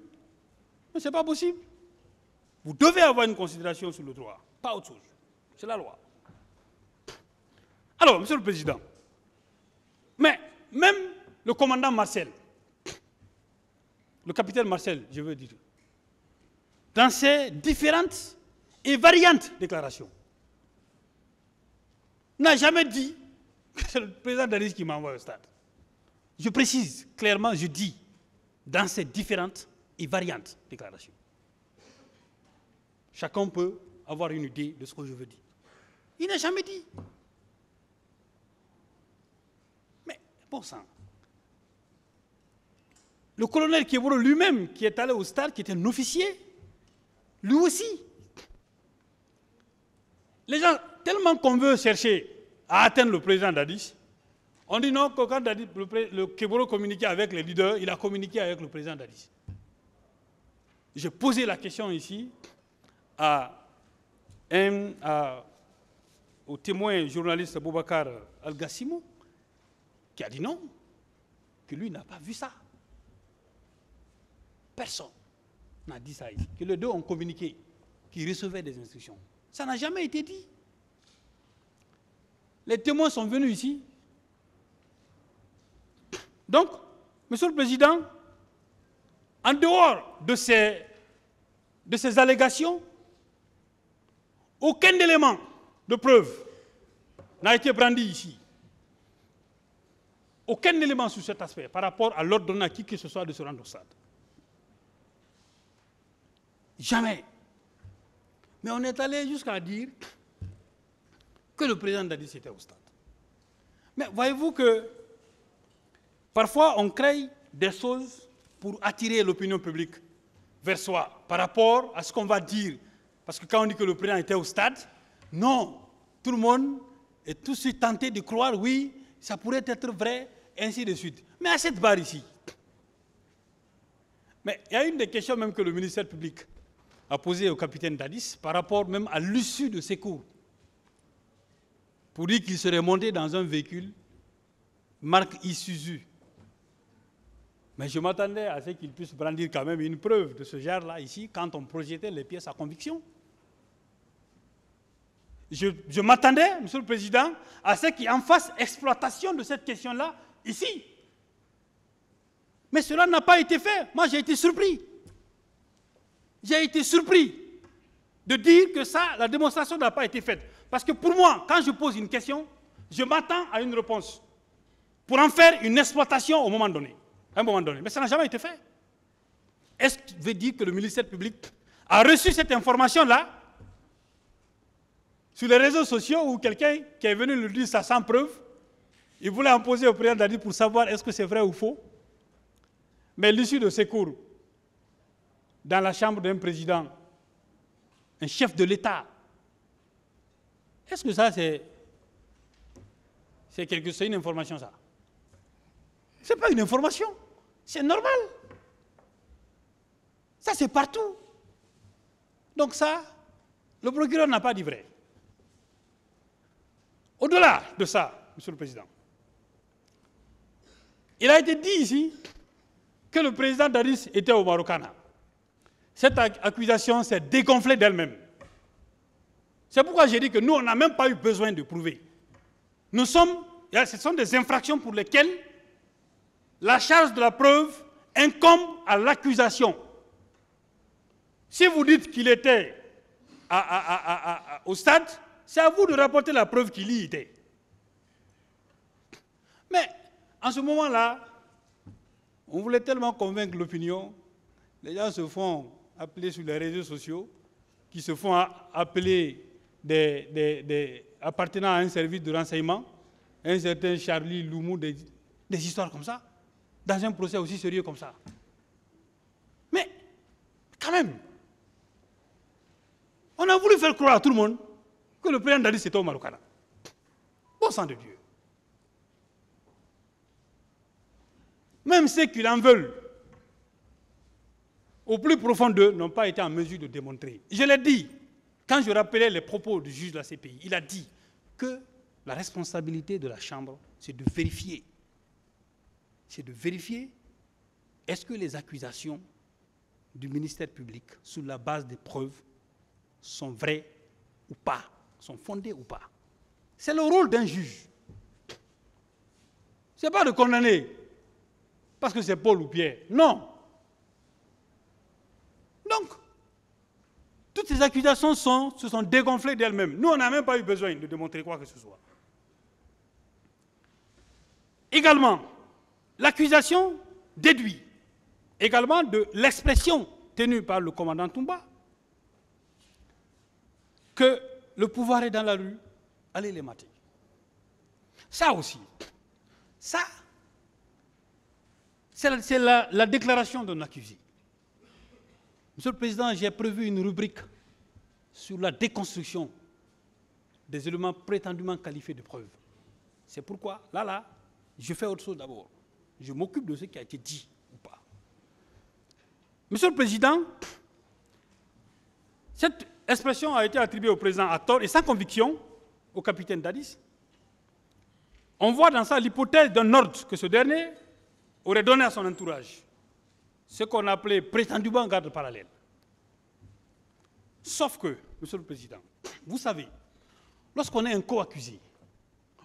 Mais ce n'est pas possible. Vous devez avoir une considération sur le droit, pas autre chose. C'est la loi. Alors, Monsieur le Président, mais même le commandant Marcel, le capitaine Marcel, je veux dire, dans ses différentes et variantes déclarations, n'a jamais dit que c'est le président Dadis qui m'envoie au stade. Je précise clairement, je dis, dans ces différentes et variantes déclarations. Chacun peut avoir une idée de ce que je veux dire. Il n'a jamais dit. Mais bon sang. Le colonel Kéboro lui-même, qui est allé au stade, qui était un officier, lui aussi. Les gens, tellement qu'on veut chercher à atteindre le président Dadis, on dit non, que quand Dadis, le Kéboro communiquait avec les leaders, il a communiqué avec le président Dadis. J'ai posé la question ici au témoin journaliste Boubacar Al-Gassimo, qui a dit non, que lui n'a pas vu ça. Personne n'a dit ça ici. Que les deux ont communiqué, qu'ils recevaient des instructions. Ça n'a jamais été dit. Les témoins sont venus ici. Donc, Monsieur le Président, en dehors de ces allégations, aucun élément de preuve n'a été brandi ici. Aucun élément sur cet aspect par rapport à l'ordre donné à qui que ce soit de se rendre au stade. Jamais. Mais on est allé jusqu'à dire que le président Dadis était au stade. Mais voyez-vous que parfois on crée des choses pour attirer l'opinion publique vers soi par rapport à ce qu'on va dire. Parce que quand on dit que le président était au stade, non, tout le monde est tout de suite tenté de croire, oui, ça pourrait être vrai, ainsi de suite. Mais à cette barre ici, mais il y a une des questions même que le ministère public a posées au capitaine Dadis par rapport même à l'issue de ses cours, pour dire qu'il serait monté dans un véhicule marque Isuzu. Mais je m'attendais à ce qu'il puisse brandir quand même une preuve de ce genre-là ici, quand on projetait les pièces à conviction. Je m'attendais, Monsieur le Président, à ce qu'il en fasse exploitation de cette question-là ici. Mais cela n'a pas été fait. Moi, j'ai été surpris. J'ai été surpris de dire que ça, la démonstration n'a pas été faite. Parce que pour moi, quand je pose une question, je m'attends à une réponse pour en faire une exploitation au moment donné. À un moment donné. Mais ça n'a jamais été fait. Est-ce que veut dire que le ministère public a reçu cette information-là sur les réseaux sociaux ou quelqu'un qui est venu lui dire ça sans preuve, il voulait en poser au président Dadis pour savoir est-ce que c'est vrai ou faux. Mais l'issue de ces cours, dans la chambre d'un président, un chef de l'État, est-ce que ça c'est une information ça? Ce n'est pas une information, c'est normal. Ça c'est partout. Donc ça, le procureur n'a pas dit vrai. Au-delà de ça, Monsieur le Président, il a été dit ici que le président Dadis était au Marokana. Cette accusation s'est dégonflée d'elle-même. C'est pourquoi j'ai dit que nous, on n'a même pas eu besoin de prouver. Ce sont des infractions pour lesquelles la charge de la preuve incombe à l'accusation. Si vous dites qu'il était au stade, c'est à vous de rapporter la preuve qu'il y était. Mais en ce moment-là, on voulait tellement convaincre l'opinion, les gens se font appeler sur les réseaux sociaux, qui se font appeler des appartenant à un service de renseignement, un certain Charlie Loumou, des histoires comme ça, dans un procès aussi sérieux comme ça. Mais, quand même, on a voulu faire croire à tout le monde que le président Dadis était au Marokana. Bon sang de Dieu. Même ceux qui en veulent, au plus profond d'eux, n'ont pas été en mesure de démontrer. Je l'ai dit, quand je rappelais les propos du juge de la CPI, il a dit que la responsabilité de la Chambre, c'est de vérifier. C'est de vérifier est-ce que les accusations du ministère public, sur la base des preuves, sont vraies ou pas, sont fondées ou pas. C'est le rôle d'un juge. Ce n'est pas de condamner parce que c'est Paul ou Pierre. Non. Donc, toutes ces accusations se sont dégonflées d'elles-mêmes. Nous, on n'a même pas eu besoin de démontrer quoi que ce soit. Également, l'accusation déduit également de l'expression tenue par le commandant Toumba que le pouvoir est dans la rue, allez les mater. Ça aussi, ça, c'est la déclaration d'un accusé. Monsieur le Président, j'ai prévu une rubrique sur la déconstruction des éléments prétendument qualifiés de preuves. C'est pourquoi, là, je fais autre chose d'abord. Je m'occupe de ce qui a été dit ou pas. Monsieur le Président, cette expression a été attribuée au président à tort et sans conviction au capitaine Dadis. On voit dans ça l'hypothèse d'un ordre que ce dernier aurait donné à son entourage, ce qu'on appelait prétendument garde parallèle. Sauf que, Monsieur le Président, vous savez, lorsqu'on est un co-accusé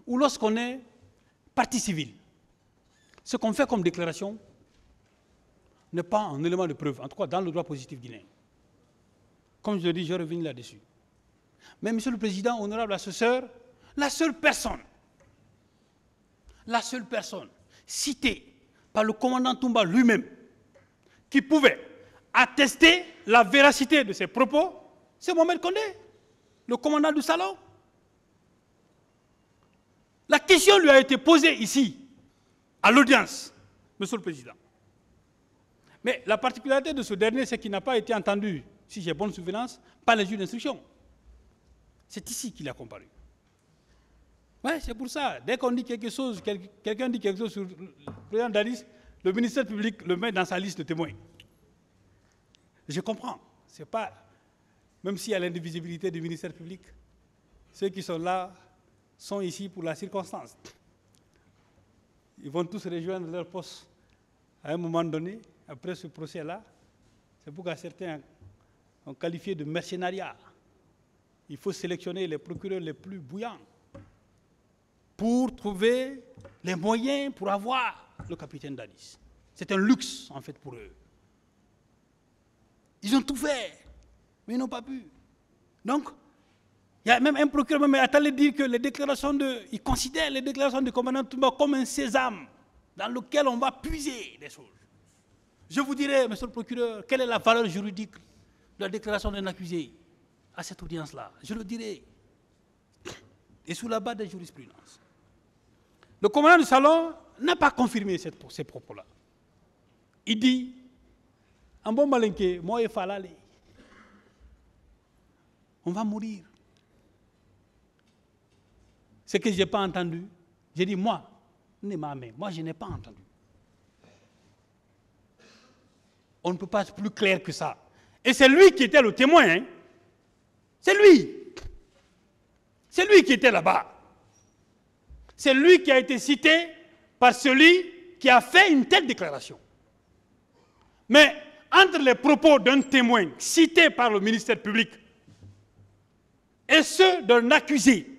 ou lorsqu'on est partie civile, ce qu'on fait comme déclaration n'est pas un élément de preuve, en tout cas dans le droit positif guinéen. Comme je le dis, je reviens là-dessus. Mais Monsieur le Président, honorable assesseur, la seule personne citée par le commandant Toumba lui-même qui pouvait attester la véracité de ses propos, c'est Mohamed Condé, le commandant du salon. La question lui a été posée ici, à l'audience, Monsieur le Président. Mais la particularité de ce dernier, c'est qu'il n'a pas été entendu, si j'ai bonne souvenance, par les juges d'instruction. C'est ici qu'il a comparu. Oui, c'est pour ça. Dès qu'on dit quelque chose, quelqu'un dit quelque chose sur le président Dadis, le ministère public le met dans sa liste de témoins. Je comprends. C'est pas, même s'il y a l'indivisibilité du ministère public, ceux qui sont là sont ici pour la circonstance. Ils vont tous rejoindre leur poste à un moment donné, après ce procès-là. C'est pourquoi certains ont qualifié de mercenariat. Il faut sélectionner les procureurs les plus bouillants pour trouver les moyens pour avoir le capitaine Dadis. C'est un luxe, en fait, pour eux. Ils ont tout fait, mais ils n'ont pas pu. Donc, il y a même un procureur, mais attendez dire que les déclarations il considère les déclarations du commandant Toumba comme un sésame dans lequel on va puiser des choses. Je vous dirai, monsieur le procureur, quelle est la valeur juridique de la déclaration d'un accusé à cette audience-là. Je le dirai. Et sous la base des jurisprudences. Le commandant du salon n'a pas confirmé ces propos-là. Il dit, en bon malinqué, moi et Falale, on va mourir. Ce que je n'ai pas entendu, j'ai dit, moi je n'ai pas entendu. On ne peut pas être plus clair que ça. Et c'est lui qui était le témoin. Hein. C'est lui. C'est lui qui était là-bas. C'est lui qui a été cité par celui qui a fait une telle déclaration. Mais entre les propos d'un témoin cité par le ministère public et ceux d'un accusé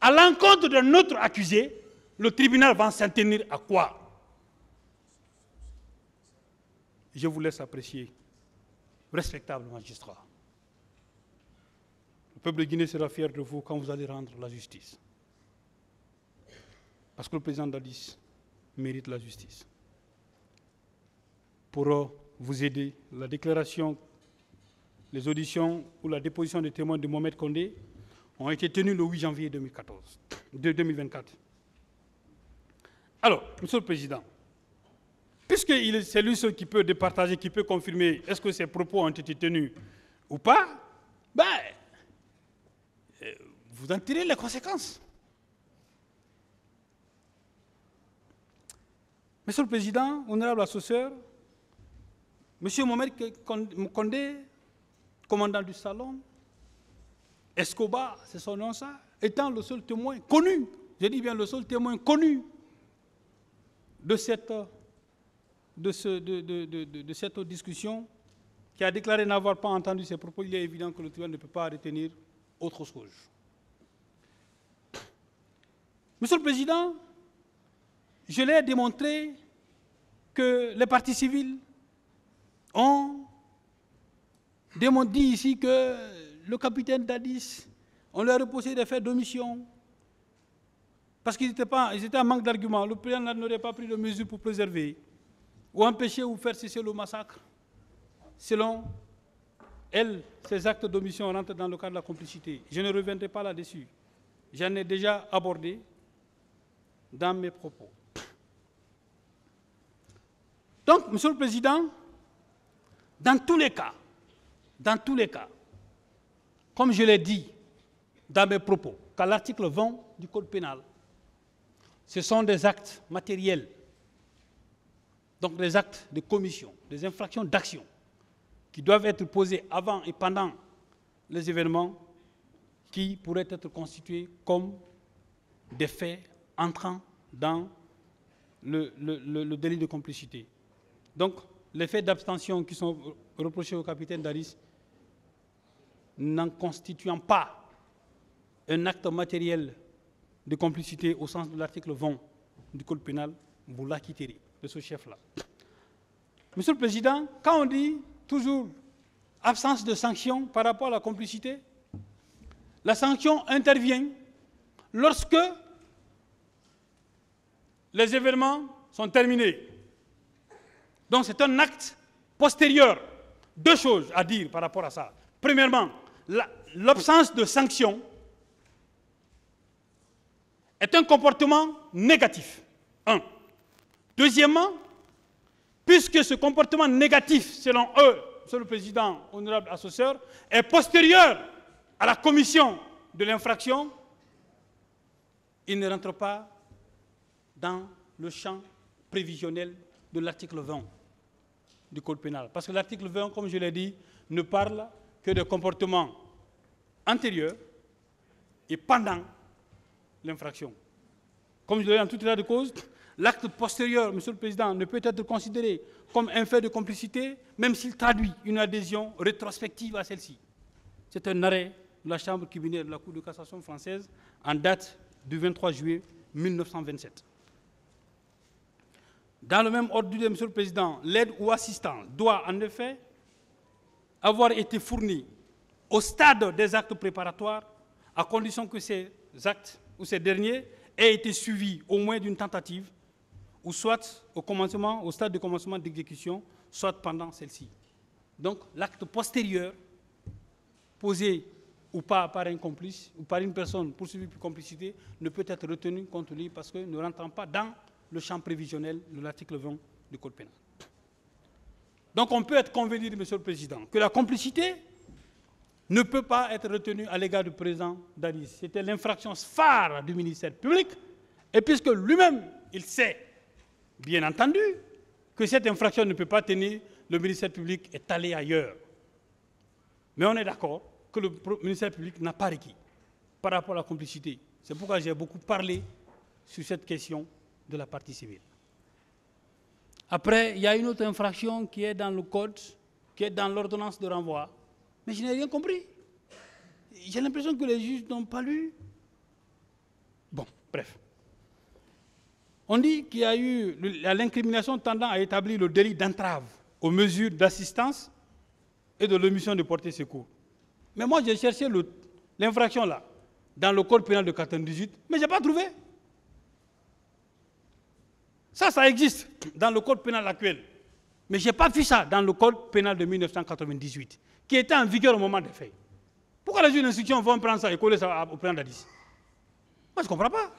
à l'encontre d'un autre accusé, le tribunal va s'en tenir à quoi? Je vous laisse apprécier, respectable magistrat. Le peuple de Guinée sera fier de vous quand vous allez rendre la justice. Parce que le président Dadis mérite la justice. Pour vous aider, la déclaration, les auditions ou la déposition des témoins de Mohamed Condé ont été tenues le 8 janvier 2024. Alors, Monsieur le Président, puisque c'est lui seul qui peut départager, qui peut confirmer est-ce que ces propos ont été tenus ou pas, vous en tirez les conséquences. Monsieur le Président, honorable assesseur, Monsieur Mohamed Condé, commandant du salon, Escobar, c'est son nom ça, étant le seul témoin connu, je dis bien le seul témoin connu de cette discussion, qui a déclaré n'avoir pas entendu ces propos, il est évident que le tribunal ne peut pas retenir autre chose. Monsieur le Président, je l'ai démontré que les partis civils ont dit ici que le capitaine Dadis, on leur a reposé des faits d'omission parce qu'ils étaient en manque d'arguments. Le président n'aurait pas pris de mesures pour préserver ou empêcher ou faire cesser le massacre. Selon elle, ces actes d'omission rentrent dans le cadre de la complicité. Je ne reviendrai pas là-dessus. J'en ai déjà abordé dans mes propos. Donc, Monsieur le Président, dans tous les cas, comme je l'ai dit dans mes propos, qu'à l'article 20 du Code pénal, ce sont des actes matériels, donc des actes de commission, des infractions d'action, qui doivent être posées avant et pendant les événements qui pourraient être constitués comme des faits entrant dans le délit de complicité. Donc, les faits d'abstention qui sont reprochés au capitaine Dadis, n'en constituant pas un acte matériel de complicité au sens de l'article 20 du Code pénal, vous l'acquitterez de ce chef-là. Monsieur le Président, quand on dit toujours absence de sanction par rapport à la complicité, la sanction intervient lorsque les événements sont terminés. Donc c'est un acte postérieur. Deux choses à dire par rapport à ça. Premièrement, l'absence de sanction est un comportement négatif. Un. Deuxièmement, puisque ce comportement négatif, selon eux, Monsieur le Président, honorable assesseur, est postérieur à la commission de l'infraction, il ne rentre pas dans le champ prévisionnel de l'article 20 du Code pénal. Parce que l'article 20, comme je l'ai dit, ne parle que de comportements antérieurs et pendant l'infraction. Comme je l'ai dit en tout état de cause, l'acte postérieur, Monsieur le Président, ne peut être considéré comme un fait de complicité, même s'il traduit une adhésion rétrospective à celle-ci. C'est un arrêt de la Chambre criminelle de la Cour de cassation française en date du 23 juillet 1927. Dans le même ordre d'idée, Monsieur le Président, l'aide ou assistance doit en effet avoir été fournie au stade des actes préparatoires, à condition que ces actes ou ces derniers aient été suivis au moins d'une tentative, ou soit au stade de commencement d'exécution, soit pendant celle-ci. Donc l'acte postérieur, posé ou pas par un complice, ou par une personne poursuivie pour complicité, ne peut être retenu contre lui parce que ne rentrant pas dans le champ prévisionnel de l'article 20 du Code pénal. Donc on peut être convenu, Monsieur le Président, que la complicité ne peut pas être retenue à l'égard du président Dadis. C'était l'infraction phare du ministère public, et puisque lui-même, il sait, bien entendu, que cette infraction ne peut pas tenir, le ministère public est allé ailleurs. Mais on est d'accord que le ministère public n'a pas requis par rapport à la complicité. C'est pourquoi j'ai beaucoup parlé sur cette question de la partie civile. Après, il y a une autre infraction qui est dans le code, qui est dans l'ordonnance de renvoi. Mais je n'ai rien compris. J'ai l'impression que les juges n'ont pas lu. Bon, bref. On dit qu'il y a eu l'incrimination tendant à établir le délit d'entrave aux mesures d'assistance et de l'omission de porter secours. Mais moi, j'ai cherché l'infraction là, dans le code pénal de 1998, mais je n'ai pas trouvé. Ça existe dans le code pénal actuel. Mais je n'ai pas vu ça dans le code pénal de 1998, qui était en vigueur au moment des faits. Pourquoi les juges d'instruction vont prendre ça et coller ça au président Dadis? Moi, je ne comprends pas.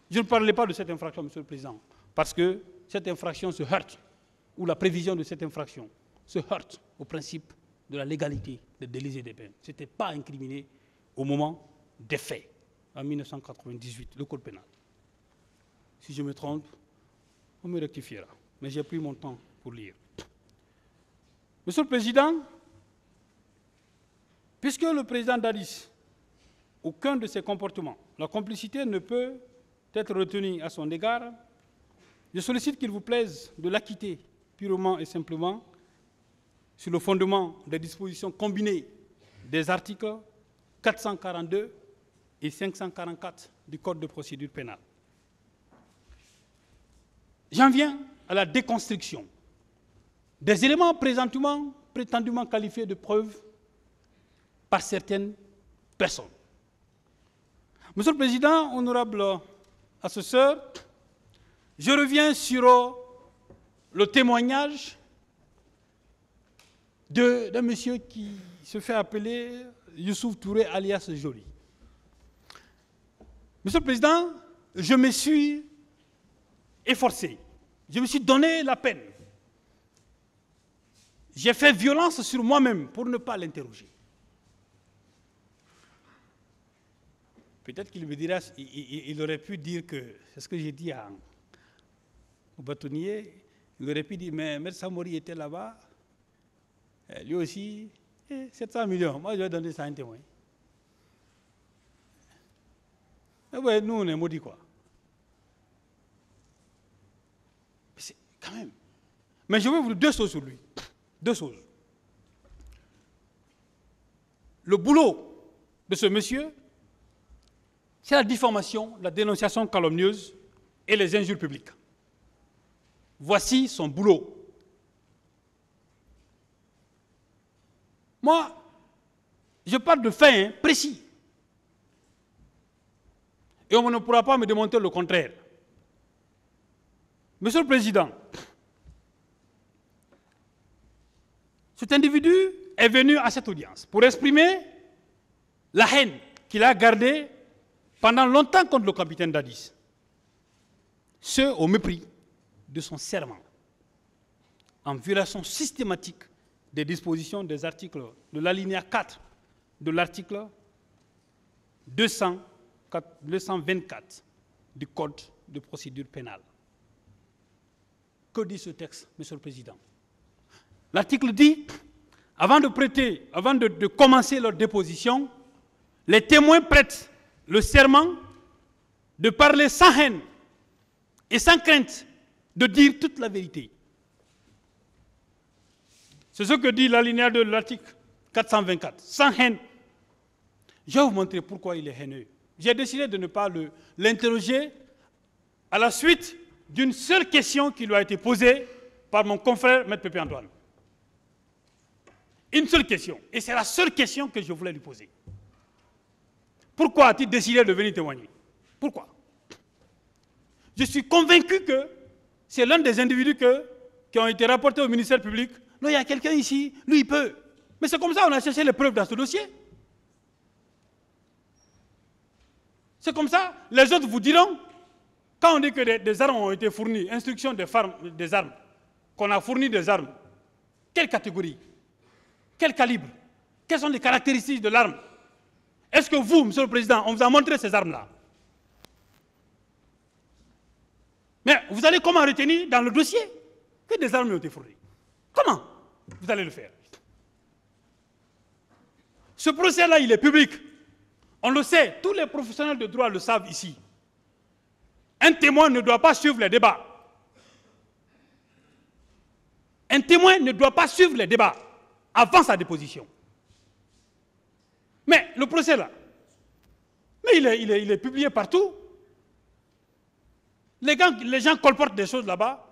Je ne parlais pas de cette infraction, Monsieur le Président, parce que cette infraction se heurte, ou la prévision de cette infraction se heurte au principe de la légalité des délits et des peines. Ce n'était pas incriminé au moment des faits, en 1998, le code pénal. Si je me trompe, on me rectifiera. Mais j'ai pris mon temps pour lire. Monsieur le Président, puisque le président Dadis, aucun de ses comportements, la complicité ne peut être retenue à son égard, je sollicite qu'il vous plaise de l'acquitter purement et simplement sur le fondement des dispositions combinées des articles 442 et 544 du Code de procédure pénale. J'en viens à la déconstruction des éléments prétendument qualifiés de preuves par certaines personnes. Monsieur le Président, honorable assesseur, je reviens sur le témoignage d'un monsieur qui se fait appeler Youssouf Touré alias Joly. Monsieur le Président, je me suis efforcé, je me suis donné la peine. J'ai fait violence sur moi-même pour ne pas l'interroger. Peut-être qu'il me dira, il aurait pu dire que, c'est ce que j'ai dit au bâtonnier, il aurait pu dire, mais M. Samori était là-bas, lui aussi, 700 millions, moi je vais donner ça à un témoin. Mais ouais, nous on est maudits quoi. Quand même. Mais je vais vous dire deux choses sur lui. Deux choses. Le boulot de ce monsieur, c'est la diffamation, la dénonciation calomnieuse et les injures publiques. Voici son boulot. Moi, je parle de faits précis. Et on ne pourra pas me démontrer le contraire. Monsieur le Président, cet individu est venu à cette audience pour exprimer la haine qu'il a gardée pendant longtemps contre le capitaine Dadis. Ce au mépris de son serment, en violation systématique des dispositions des articles de l'alinéa 4 de l'article 224 du Code de procédure pénale. Que dit ce texte, Monsieur le Président? L'article dit, avant de commencer leur déposition, les témoins prêtent le serment de parler sans haine et sans crainte de dire toute la vérité. C'est ce que dit l'alinéa de l'article 424, sans haine. Je vais vous montrer pourquoi il est haineux. J'ai décidé de ne pas l'interroger à la suite d'une seule question qui lui a été posée par mon confrère, M. Pépé Antoine. Une seule question. Et c'est la seule question que je voulais lui poser. Pourquoi a-t-il décidé de venir témoigner? Pourquoi? Je suis convaincu que c'est l'un des individus qui ont été rapportés au ministère public. Non, il y a quelqu'un ici, lui il peut. Mais c'est comme ça qu'on a cherché les preuves dans ce dossier. C'est comme ça, les autres vous diront, quand on dit que des armes ont été fournies, instruction des armes, qu'on a fourni des armes, quelle catégorie? Quel calibre? Quelles sont les caractéristiques de l'arme? Est-ce que vous, Monsieur le Président, on vous a montré ces armes-là? Mais vous allez comment retenir dans le dossier que des armes ont été fournies? Comment vous allez le faire? Ce procès-là, il est public. On le sait, tous les professionnels de droit le savent ici. Un témoin ne doit pas suivre les débats. Un témoin ne doit pas suivre les débats avant sa déposition. Mais le procès là, mais il est publié partout. Les gens colportent des choses là-bas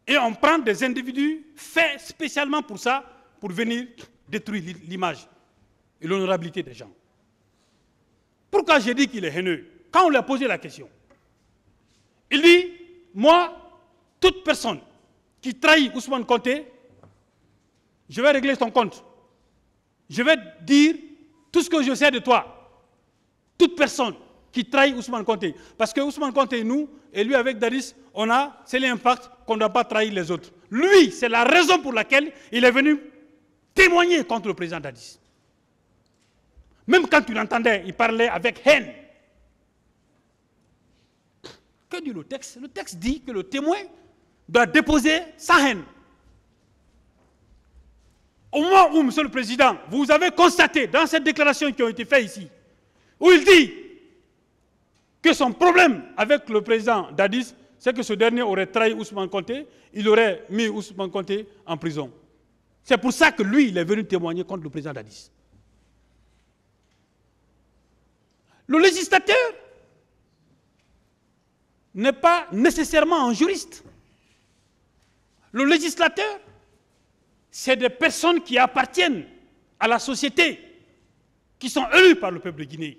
et on prend des individus faits spécialement pour ça, pour venir détruire l'image et l'honorabilité des gens. Pourquoi j'ai dit qu'il est haineux? Quand on lui a posé la question, il dit, moi, toute personne qui trahit Ousmane Konté, je vais régler son compte. Je vais dire tout ce que je sais de toi. Toute personne qui trahit Ousmane Konté. Parce que Ousmane Konté, nous, et lui avec Dadis, c'est l'impact qu'on ne doit pas trahir les autres. Lui, c'est la raison pour laquelle il est venu témoigner contre le président Dadis. Même quand tu l'entendais, il parlait avec haine. Que dit le texte? Le texte dit que le témoin doit déposer sans haine. Au moment où, Monsieur le Président, vous avez constaté dans cette déclaration qui a été faite ici, où il dit que son problème avec le président Dadis, c'est que ce dernier aurait trahi Ousmane Konté, il aurait mis Ousmane Konté en prison. C'est pour ça que lui, il est venu témoigner contre le président Dadis. Le législateur n'est pas nécessairement un juriste. Le législateur, c'est des personnes qui appartiennent à la société, qui sont élues par le peuple de Guinée,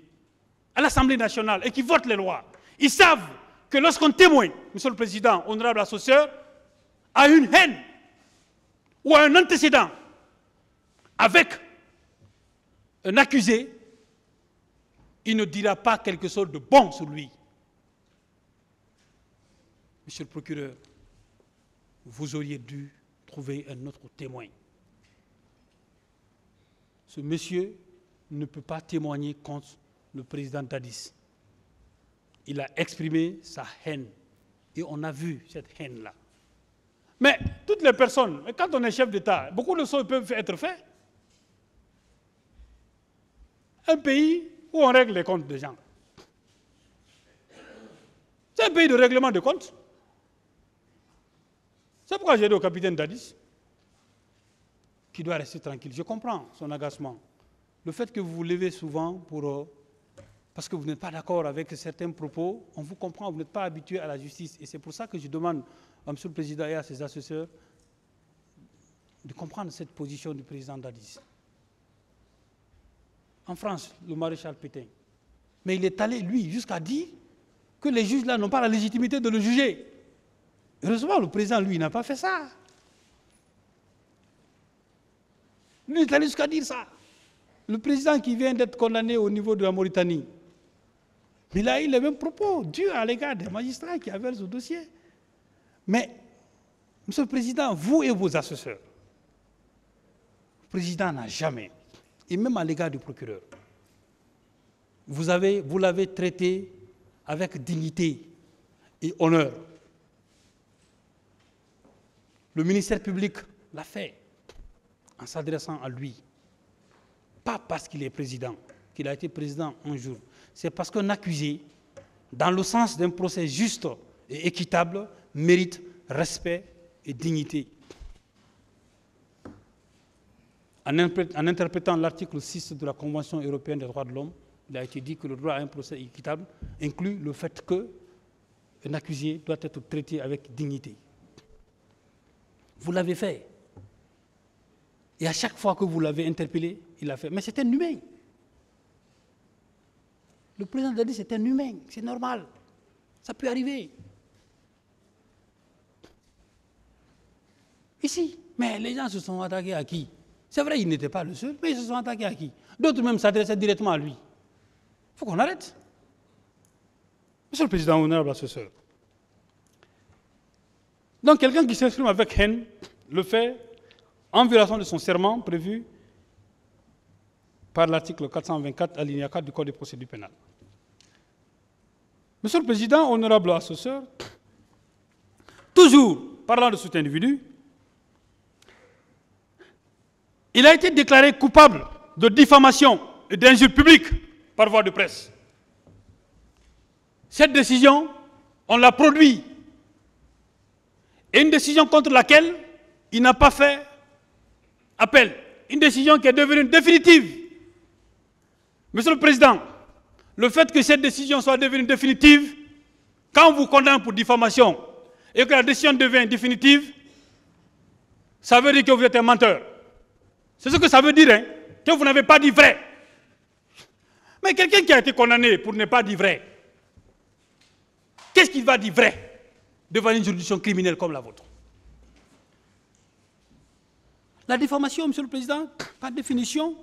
à l'Assemblée nationale et qui votent les lois. Ils savent que lorsqu'on témoigne, Monsieur le Président, honorable assesseur, à une haine ou à un antécédent avec un accusé, il ne dira pas quelque chose de bon sur lui. Monsieur le procureur, vous auriez dû trouver un autre témoin. Ce monsieur ne peut pas témoigner contre le président Dadis. Il a exprimé sa haine. Et on a vu cette haine-là. Mais toutes les personnes, quand on est chef d'État, beaucoup de choses peuvent être faites. Un pays où on règle les comptes des gens. C'est un pays de règlement de comptes. C'est pourquoi j'ai dit au capitaine Dadis qu'il doit rester tranquille. Je comprends son agacement. Le fait que vous vous levez souvent parce que vous n'êtes pas d'accord avec certains propos, on vous comprend, vous n'êtes pas habitué à la justice. Et c'est pour ça que je demande à M. le Président et à ses assesseurs de comprendre cette position du président Dadis. En France, le maréchal Pétain. Mais il est allé, lui, jusqu'à dire que les juges là n'ont pas la légitimité de le juger. Heureusement, le président, lui, n'a pas fait ça. Lui, il est allé jusqu'à dire ça. Le président qui vient d'être condamné au niveau de la Mauritanie, mais il a eu les mêmes propos, durs à l'égard des magistrats qui avaient ce dossier. Mais, Monsieur le Président, vous et vos assesseurs, le président n'a jamais, et même à l'égard du procureur, vous l'avez traité avec dignité et honneur. Le ministère public l'a fait en s'adressant à lui. Pas parce qu'il est président, qu'il a été président un jour. C'est parce qu'un accusé, dans le sens d'un procès juste et équitable, mérite respect et dignité. En interprétant l'article 6 de la Convention européenne des droits de l'homme, il a été dit que le droit à un procès équitable inclut le fait qu'un accusé doit être traité avec dignité. Vous l'avez fait. Et à chaque fois que vous l'avez interpellé, il l'a fait. Mais c'est un humain. Le président Dadis c'est un humain, c'est normal. Ça peut arriver. Ici, mais les gens se sont attaqués à qui? C'est vrai, il n'était pas le seul, mais ils se sont attaqués à qui? D'autres même s'adressaient directement à lui. Il faut qu'on arrête. Monsieur le Président, honorable assesseur. Donc quelqu'un qui s'exprime avec haine le fait en violation de son serment prévu par l'article 424 alinéa 4 du Code de procédure pénale. Monsieur le Président, honorable assesseur, toujours parlant de cet individu, il a été déclaré coupable de diffamation et d'injure publique par voie de presse. Cette décision, on l'a produit. Et une décision contre laquelle il n'a pas fait appel. Une décision qui est devenue définitive. Monsieur le Président, le fait que cette décision soit devenue définitive, quand on vous condamne pour diffamation et que la décision devient définitive, ça veut dire que vous êtes un menteur. C'est ce que ça veut dire, hein, que vous n'avez pas dit vrai. Mais quelqu'un qui a été condamné pour ne pas dire vrai, qu'est-ce qu'il va dire vrai devant une juridiction criminelle comme la vôtre? La diffamation, Monsieur le Président, par définition,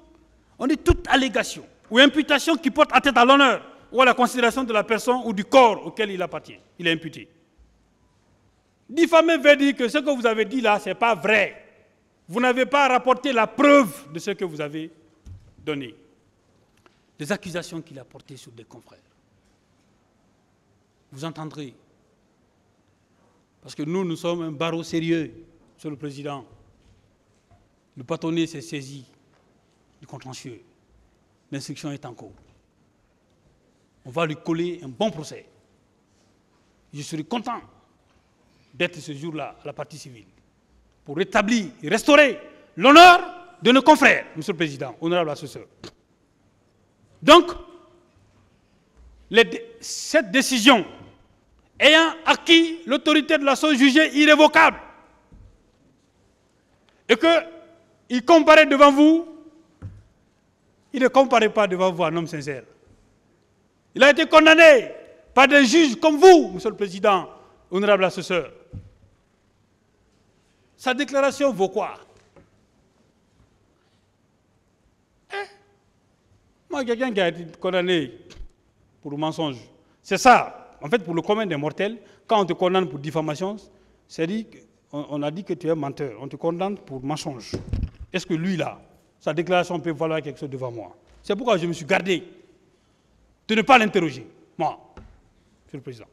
on dit toute allégation ou imputation qui porte atteinte à l'honneur ou à la considération de la personne ou du corps auquel il appartient. Il est imputé. Diffamer veut dire que ce que vous avez dit là, ce n'est pas vrai. Vous n'avez pas rapporté la preuve de ce que vous avez donné. Les accusations qu'il a portées sur des confrères. Vous entendrez. Parce que nous sommes un barreau sérieux, Monsieur le Président. Le bâtonnet s'est saisi du contentieux. L'instruction est en cours. On va lui coller un bon procès. Je serai content d'être ce jour-là à la partie civile pour rétablir et restaurer l'honneur de nos confrères, Monsieur le Président, honorable assesseur. Donc, cette décision ayant acquis l'autorité de la chose jugée irrévocable et qu'il comparaît devant vous, il ne comparaît pas devant vous un homme sincère. Il a été condamné par des juges comme vous, Monsieur le Président, honorable assesseur. Sa déclaration vaut quoi? Moi, quelqu'un qui a été condamné pour mensonge, c'est ça. En fait, pour le commun des mortels, quand on te condamne pour diffamation, on a dit que tu es menteur. On te condamne pour mensonge. Est-ce que lui, là, sa déclaration peut valoir quelque chose devant moi? C'est pourquoi je me suis gardé de ne pas l'interroger, moi, Monsieur le Président.